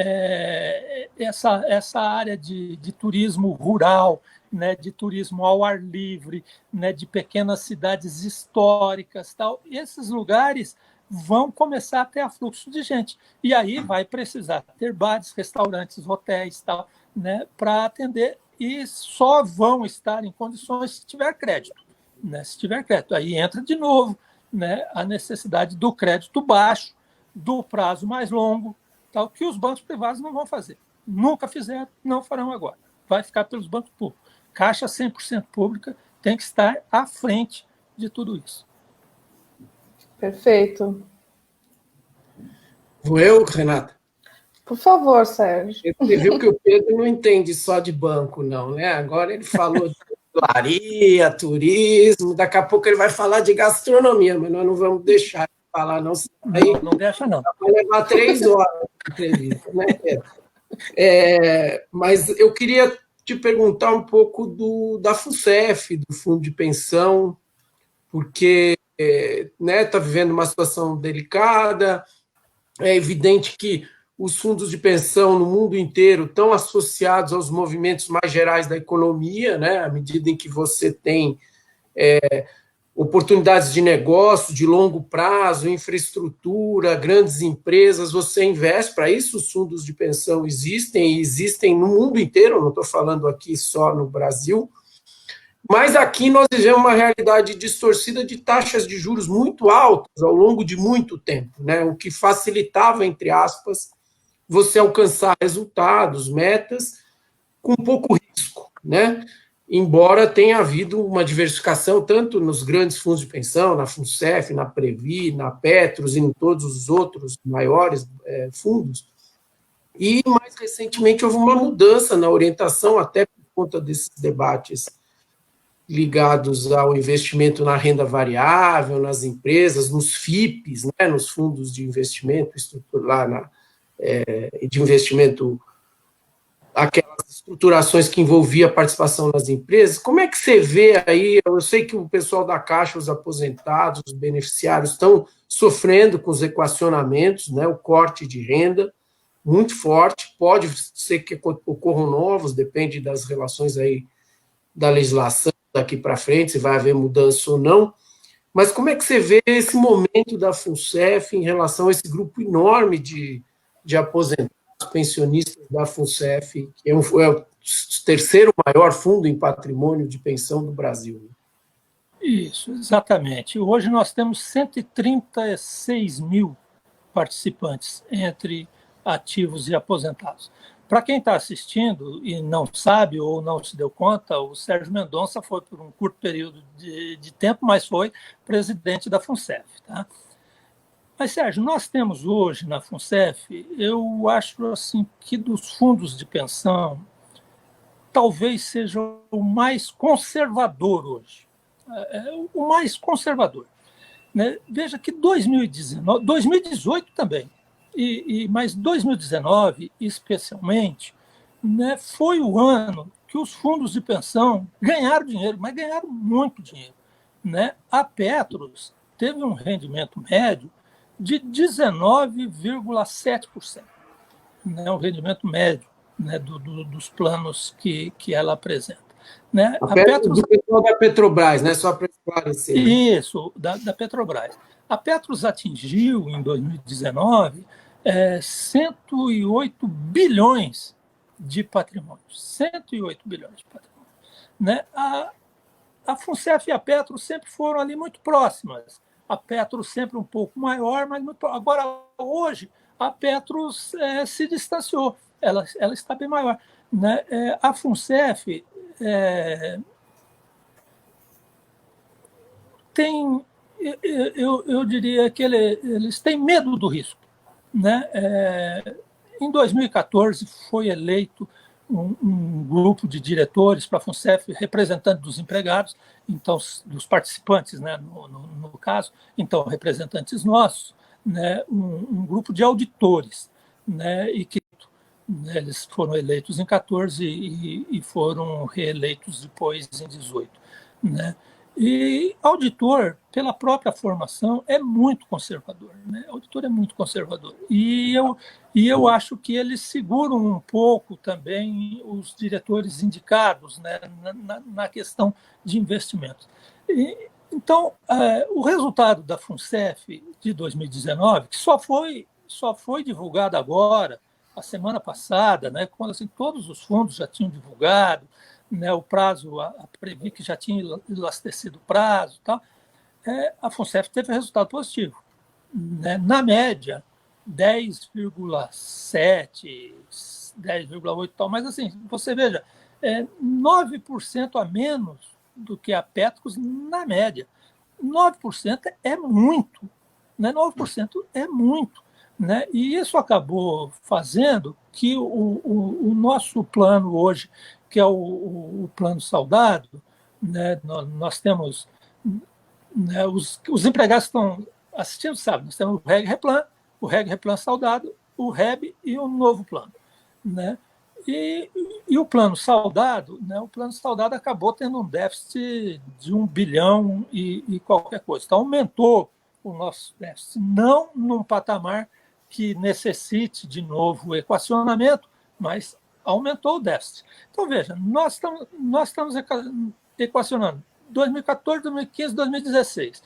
essa área de turismo rural, né, de turismo ao ar livre, né, de pequenas cidades históricas, tal. Esses lugares vão começar a ter afluxo de gente. E aí vai precisar ter bares, restaurantes, hotéis, tal, né, para atender, e só vão estar em condições se tiver crédito. Né? Se tiver crédito, aí entra de novo, né, a necessidade do crédito baixo, do prazo mais longo, tal, que os bancos privados não vão fazer. Nunca fizeram, não farão agora. Vai ficar pelos bancos públicos. Caixa 100% pública tem que estar à frente de tudo isso. Perfeito. Vou eu, Renata? Por favor, Sérgio. Você viu que o Pedro não entende só de banco, não, né? Agora ele falou de hotelaria, turismo, daqui a pouco ele vai falar de gastronomia, mas nós não vamos deixar ele falar, não. Aí não deixa, não. Vai levar 3 horas de entrevista, né, Pedro? Mas eu queria te perguntar um pouco da FUCEF, do Fundo de Pensão. porque está vivendo uma situação delicada. É evidente que os fundos de pensão no mundo inteiro estão associados aos movimentos mais gerais da economia, né? À medida em que você tem oportunidades de negócio de longo prazo, infraestrutura, grandes empresas, você investe. Para isso os fundos de pensão existem, e existem no mundo inteiro, não estou falando aqui só no Brasil, mas aqui nós vivemos uma realidade distorcida de taxas de juros muito altas ao longo de muito tempo, né? O que facilitava, entre aspas, você alcançar resultados, metas, com pouco risco, né? Embora tenha havido uma diversificação tanto nos grandes fundos de pensão, na FUNCEF, na Previ, na Petros e em todos os outros maiores fundos. E, mais recentemente, houve uma mudança na orientação, até por conta desses debates ligados ao investimento na renda variável, nas empresas, nos FIPs, né, nos fundos de investimento estrutural, de investimento, aquelas estruturações que envolvia a participação nas empresas. Como é que você vê aí? Eu sei que o pessoal da Caixa, os aposentados, os beneficiários, estão sofrendo com os equacionamentos, né, o corte de renda muito forte, pode ser que ocorram novos, depende das relações aí da legislação daqui para frente, se vai haver mudança ou não. Mas como é que você vê esse momento da FUNCEF em relação a esse grupo enorme de aposentados, pensionistas da FUNCEF, que é o terceiro maior fundo em patrimônio de pensão do Brasil? Isso, exatamente. Hoje nós temos 136 mil participantes entre ativos e aposentados. Para quem está assistindo e não sabe ou não se deu conta, o Sérgio Mendonça foi por um curto período de tempo, mas foi presidente da FUNCEF. Tá? Mas, Sérgio, nós temos hoje na FUNCEF, eu acho assim, que dos fundos de pensão, talvez seja o mais conservador hoje. O mais conservador. Né? Veja que 2019, 2018 também, mas 2019, especialmente, né, foi o ano que os fundos de pensão ganharam dinheiro, mas ganharam muito dinheiro. Né? A Petros teve um rendimento médio de 19,7%, né, o rendimento médio, né, dos planos que ela apresenta. Né? A Petros, do pessoal da Petrobras, né? Só para esclarecer. Né? Isso, da Petrobras. A Petros atingiu, em 2019, 108 bilhões de patrimônio. 108 bilhões de patrimônio. Né? A FUNCEF e a Petros sempre foram ali muito próximas. A Petros sempre um pouco maior, mas muito... Agora, hoje, a Petros se distanciou. Ela está bem maior. Né? A FUNCEF tem... Eu diria que eles têm medo do risco. Né? Em 2014, foi eleito um grupo de diretores para a FUNCEF, representante dos empregados, então dos participantes, né, no caso, então representantes nossos, né, um grupo de auditores, né, e que eles foram eleitos em 14 e foram reeleitos depois em 18. Né? E auditor, pela própria formação, é muito conservador. Né? Auditor é muito conservador. E eu acho que eles seguram um pouco também os diretores indicados, né, na questão de investimentos. Então, o resultado da FUNCEF de 2019, que só foi divulgado agora, a semana passada, né, quando assim, todos os fundos já tinham divulgado, né, o prazo, a Previ que já tinha elastecido o prazo, tal, a FUNCEF teve resultado positivo. Né? Na média, 10,7%, 10,8%, tal, mas assim, você veja, 9% a menos do que a Petros na média. 9% é muito, né? 9% é muito. Né? E isso acabou fazendo que o nosso plano hoje, que é o plano saudado, né? Nós temos, né, os empregados que estão assistindo, sabe, nós temos o Reg Replan saudado, o REB e o novo plano. Né? E o plano saudado, né, o plano saudado acabou tendo um déficit de 1 bilhão e qualquer coisa. Então, aumentou o nosso déficit, não num patamar que necessite de novo equacionamento, mas aumentou o déficit. Então, veja, nós estamos equacionando 2014, 2015, 2016.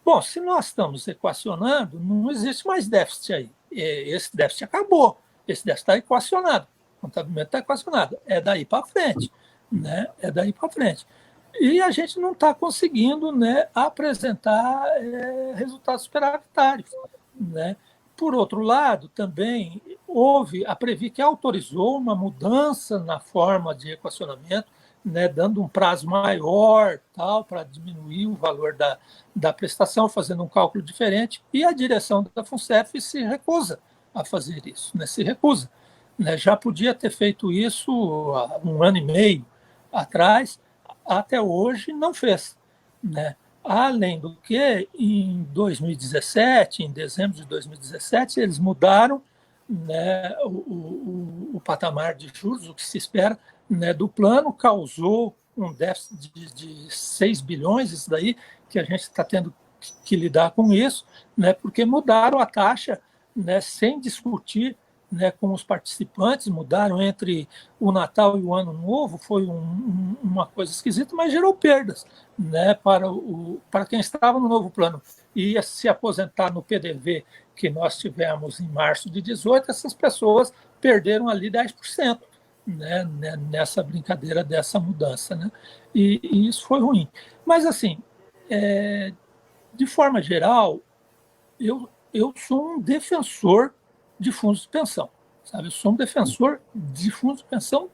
Bom, se nós estamos equacionando, não existe mais déficit aí. Esse déficit acabou, esse déficit está equacionado. O contabilimento está equacionado. É daí para frente. Né? É daí para frente. E a gente não está conseguindo, né, apresentar resultados superavitários. Né? Por outro lado, também houve a Previ que autorizou uma mudança na forma de equacionamento, né, dando um prazo maior tal, para diminuir o valor da prestação, fazendo um cálculo diferente, e a direção da FUNCEF se recusa a fazer isso, né, se recusa. Né, já podia ter feito isso há 1 ano e meio atrás, até hoje não fez. Né? Além do que, em 2017, em dezembro de 2017, eles mudaram, né, o patamar de juros, o que se espera, né, do plano, causou um déficit de 6 bilhões, isso daí, que a gente está tendo que lidar com isso, né, porque mudaram a taxa, né, sem discutir, né, com os participantes, mudaram entre o Natal e o Ano Novo, foi uma coisa esquisita, mas gerou perdas, né, para quem estava no novo plano e ia se aposentar no PDV que nós tivemos em março de 2018, essas pessoas perderam ali 10%, né, nessa brincadeira dessa mudança. Né, e isso foi ruim. Mas, assim, de forma geral, eu sou um defensor de fundos de pensão. Sabe? Eu sou um defensor de fundos de pensão,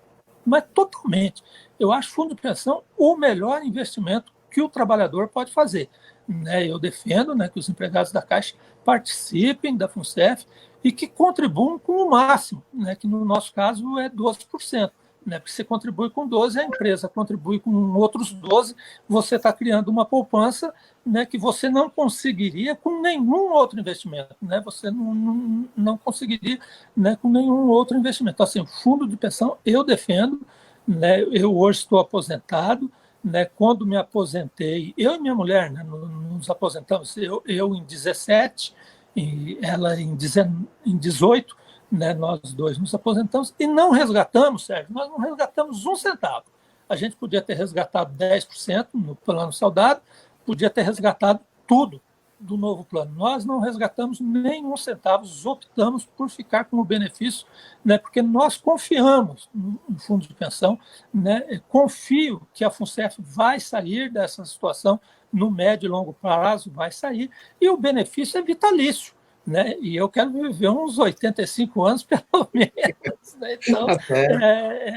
mas totalmente. Eu acho fundo de pensão o melhor investimento que o trabalhador pode fazer. Né? Eu defendo, né, que os empregados da Caixa participem da FUNCEF e que contribuam com o máximo, né, que no nosso caso é 12%. Né, porque você contribui com 12%, a empresa contribui com outros 12%, você está criando uma poupança, né, que você não conseguiria com nenhum outro investimento. Né, você não conseguiria, né, com nenhum outro investimento. Então, assim, o fundo de pensão eu defendo. Né, eu hoje estou aposentado. Né, quando me aposentei, eu e minha mulher, né, nos aposentamos, eu em 17, e ela em 18, né, nós dois nos aposentamos e não resgatamos, Sérgio, nós não resgatamos 1 centavo. A gente podia ter resgatado 10% no plano saudado, podia ter resgatado tudo do novo plano. Nós não resgatamos nem 1 centavo, optamos por ficar com o benefício, né, porque nós confiamos no fundo de pensão, né, confio que a FUNCEF vai sair dessa situação no médio e longo prazo, vai sair, e o benefício é vitalício. Né? E eu quero viver uns 85 anos, pelo menos. Né? Então,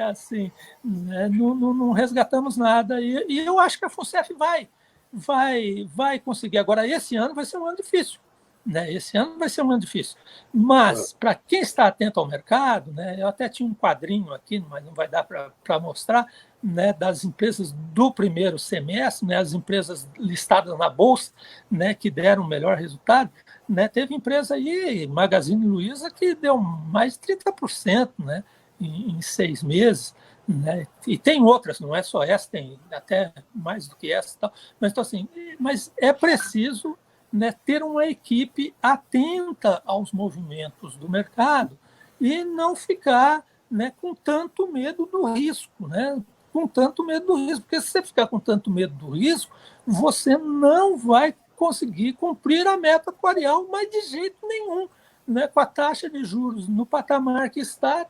assim, né? Não resgatamos nada. E eu acho que a FUNCEF vai conseguir. Agora, esse ano vai ser um ano difícil. Né? Esse ano vai ser um ano difícil. Mas, para quem está atento ao mercado, né, eu até tinha um quadrinho aqui, mas não vai dar para mostrar, né, das empresas do primeiro semestre, né, as empresas listadas na Bolsa, né, que deram o melhor resultado. Né, teve empresa aí, Magazine Luiza, que deu mais de 30%, né, em 6 meses. Né, e tem outras, não é só essa, tem até mais do que essa. Tal. Mas, então, assim, mas é preciso, né, ter uma equipe atenta aos movimentos do mercado e não ficar, né, com tanto medo do risco. Né, com tanto medo do risco, porque se você ficar com tanto medo do risco, você não vai conseguir cumprir a meta atuarial, mas de jeito nenhum. Né? Com a taxa de juros no patamar que está,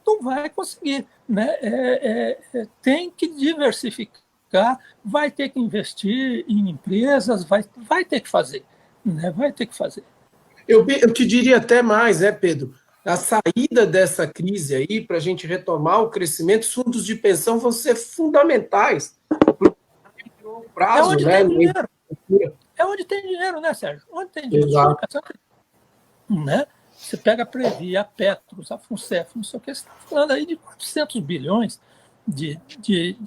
não vai conseguir. Né? Tem que diversificar, vai ter que investir em empresas, vai ter que fazer. Né? Vai ter que fazer. Eu te diria até mais, né, Pedro? A saída dessa crise aí, para a gente retomar o crescimento, os fundos de pensão vão ser fundamentais para o prazo, onde né? Tem dinheiro. É onde tem dinheiro, né, Sérgio? Onde tem dinheiro. Exato. Né? Você pega a Previ, a Petros, a FUNCEF, não sei o que, você está falando aí de 400 bilhões de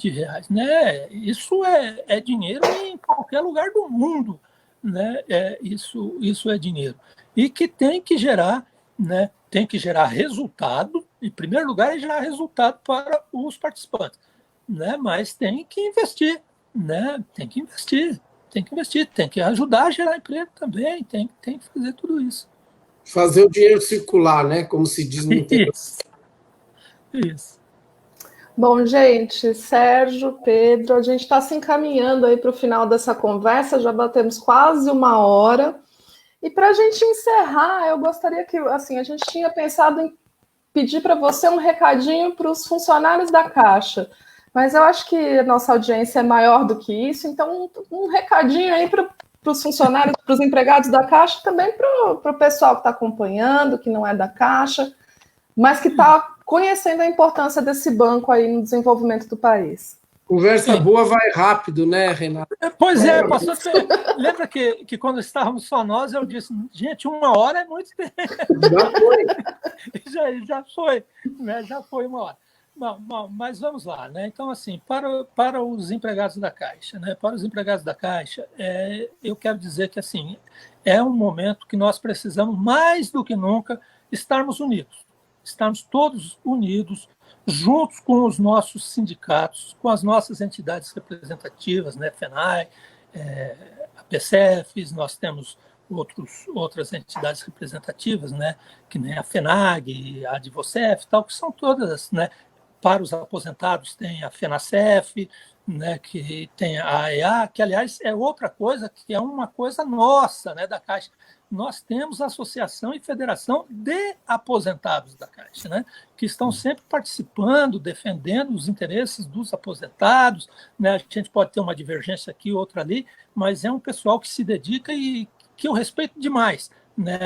reais. Né? Isso é dinheiro em qualquer lugar do mundo. Né? Isso é dinheiro. E que tem que gerar, né? Tem que gerar resultado, Em primeiro lugar, é gerar resultado para os participantes, né? Mas tem que investir, né? Tem que investir, tem que ajudar a gerar emprego também, tem que fazer tudo isso. Fazer o dinheiro circular, né? Como se diz no interior. Isso. Bom, gente, Sérgio, Pedro, a gente está se encaminhando aí para o final dessa conversa, já batemos quase 1 hora. E para a gente encerrar, eu gostaria que, assim, a gente tinha pensado em pedir para você um recadinho para os funcionários da Caixa, mas eu acho que a nossa audiência é maior do que isso, então um recadinho aí para os funcionários, para os empregados da Caixa, também para o pessoal que está acompanhando, que não é da Caixa, mas que está conhecendo a importância desse banco aí no desenvolvimento do país. Conversa boa vai rápido, né, Renato? Pois é, pastor. Lembra que quando estávamos só nós, eu disse, gente, 1 hora é muito tempo. Já foi, né? Já foi 1 hora. Bom, mas vamos lá, né? Então, assim, para os empregados da Caixa, né? Para os empregados da Caixa, eu quero dizer que, assim, é um momento que nós precisamos, mais do que nunca, estarmos unidos. Estarmos todos unidos, juntos com os nossos sindicatos, com as nossas entidades representativas, né, FENAI, a PCFs, nós temos outras entidades representativas, né, que nem a FENAG, a Advocef, tal, que são todas, né, para os aposentados tem a FENACEF, né, que tem a AEA, que, aliás, é outra coisa, que é uma coisa nossa, né, da Caixa. Nós temos a Associação e Federação de Aposentados da Caixa, né, que estão sempre participando, defendendo os interesses dos aposentados, né. A gente pode ter uma divergência aqui, outra ali, mas é um pessoal que se dedica e que eu respeito demais, né,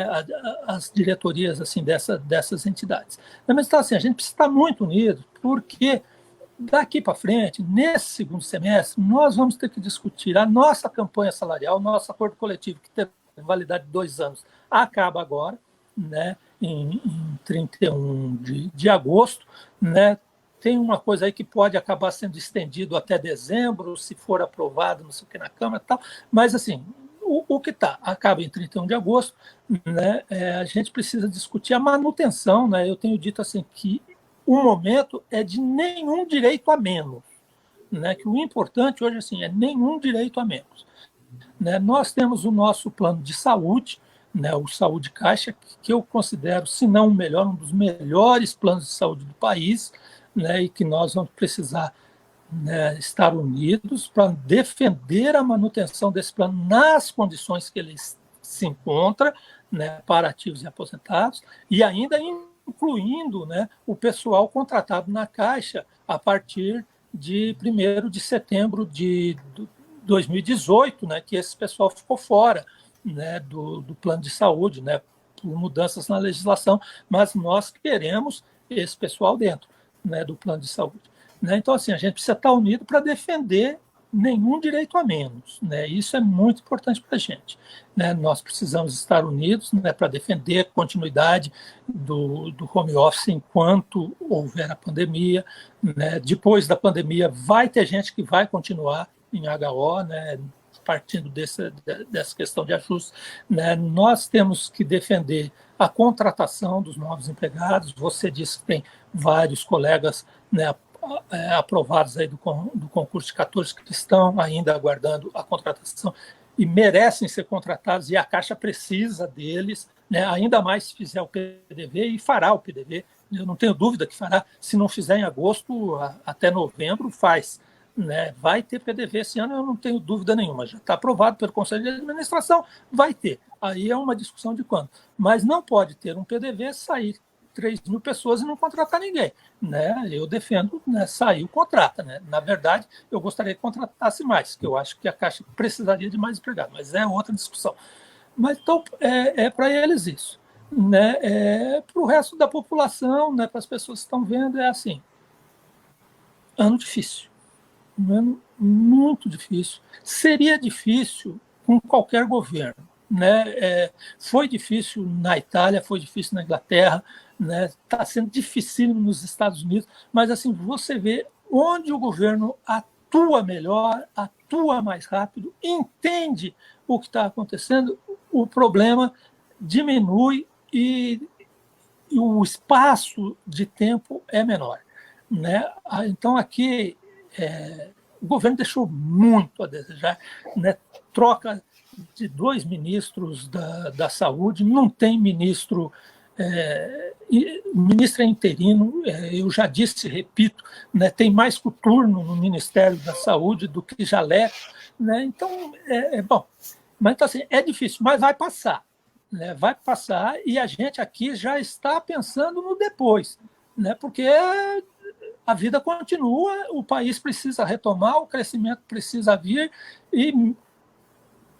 as diretorias assim, dessas entidades. Mas, então, assim, a gente precisa estar muito unido, porque daqui para frente, nesse segundo semestre, nós vamos ter que discutir a nossa campanha salarial, o nosso acordo coletivo, que tem validade de 2 anos, acaba agora, né, em 31 de agosto. Né, tem uma coisa aí que pode acabar sendo estendido até dezembro, se for aprovado, não sei o que, na Câmara e tal, mas, assim, o que acaba em 31 de agosto, né, a gente precisa discutir a manutenção, né, eu tenho dito assim que o momento é de nenhum direito a menos, né, que o importante hoje assim, é nenhum direito a menos. Né, nós temos o nosso plano de saúde, né, o Saúde Caixa, que eu considero, se não o melhor, um dos melhores planos de saúde do país, né, e que nós vamos precisar, né, estar unidos para defender a manutenção desse plano nas condições que ele se encontra, né, para ativos e aposentados, e ainda incluindo, né, o pessoal contratado na Caixa a partir de 1º de setembro de 2018, né, que esse pessoal ficou fora, né, do plano de saúde, né, por mudanças na legislação, mas nós queremos esse pessoal dentro, né, do plano de saúde. Né? Então, assim, a gente precisa estar unido para defender nenhum direito a menos. Né? Isso é muito importante para a gente. Né? Nós precisamos estar unidos, né, para defender a continuidade do home office enquanto houver a pandemia. Né? Depois da pandemia, vai ter gente que vai continuar em HO, né, partindo dessa questão de ajuste. Né? Nós temos que defender a contratação dos novos empregados. Você disse que tem vários colegas, né, aprovados aí do concurso de 14 que estão ainda aguardando a contratação e merecem ser contratados, e a Caixa precisa deles, né, ainda mais se fizer o PDV, e fará o PDV. Eu não tenho dúvida que fará. Se não fizer em agosto, até novembro, faz. Né, vai ter PDV esse ano, eu não tenho dúvida nenhuma. Já está aprovado pelo Conselho de Administração, vai ter. Aí é uma discussão de quando. Mas não pode ter um PDV, sair 3.000 pessoas e não contratar ninguém. Né? Eu defendo, né, sair o contrata. Né? Na verdade, eu gostaria que contratasse mais, que eu acho que a Caixa precisaria de mais empregados, mas é outra discussão. Mas então, é para eles isso. Né? Para o resto da população, né, para as pessoas que estão vendo, é assim, ano difícil. Um ano muito difícil. Seria difícil com qualquer governo. Né? Foi difícil na Itália, foi difícil na Inglaterra, né? Está sendo difícil nos Estados Unidos, mas assim, você vê onde o governo atua melhor, atua mais rápido, entende o que está acontecendo, o problema diminui e o espaço de tempo é menor, né? Então, aqui, o governo deixou muito a desejar, né? Troca de 2 ministros da saúde, não tem ministro, o ministro é interino, eu já disse, repito, né? Tem mais coturno no Ministério da Saúde do que jaleco, né? Então, bom, mas então, assim, é difícil, mas vai passar. Né, vai passar e a gente aqui já está pensando no depois, né, porque a vida continua, o país precisa retomar, o crescimento precisa vir e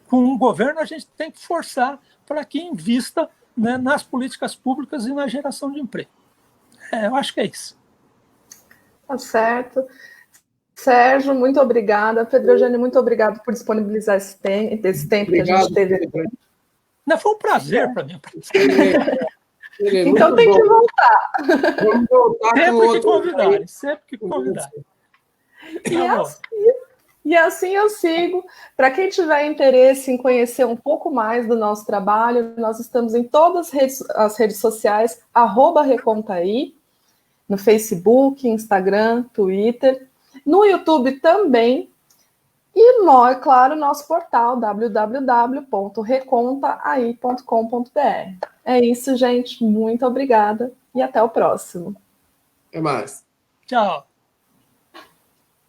com o governo a gente tem que forçar para que invista, né, nas políticas públicas e na geração de emprego. Eu acho que é isso. Tá certo. Sérgio, muito obrigada. Pedro Eugênio, muito obrigado por disponibilizar esse tempo obrigado, que a gente teve. Não, foi um prazer para mim. Então tem que voltar. Vamos voltar sempre que convidarem. E assim eu sigo. Para quem tiver interesse em conhecer um pouco mais do nosso trabalho, nós estamos em todas as redes sociais, @Recontaí, no Facebook, Instagram, Twitter, no YouTube também. E, claro, nosso portal, www.recontaai.com.br. É isso, gente. Muito obrigada e até o próximo. Até mais. Tchau.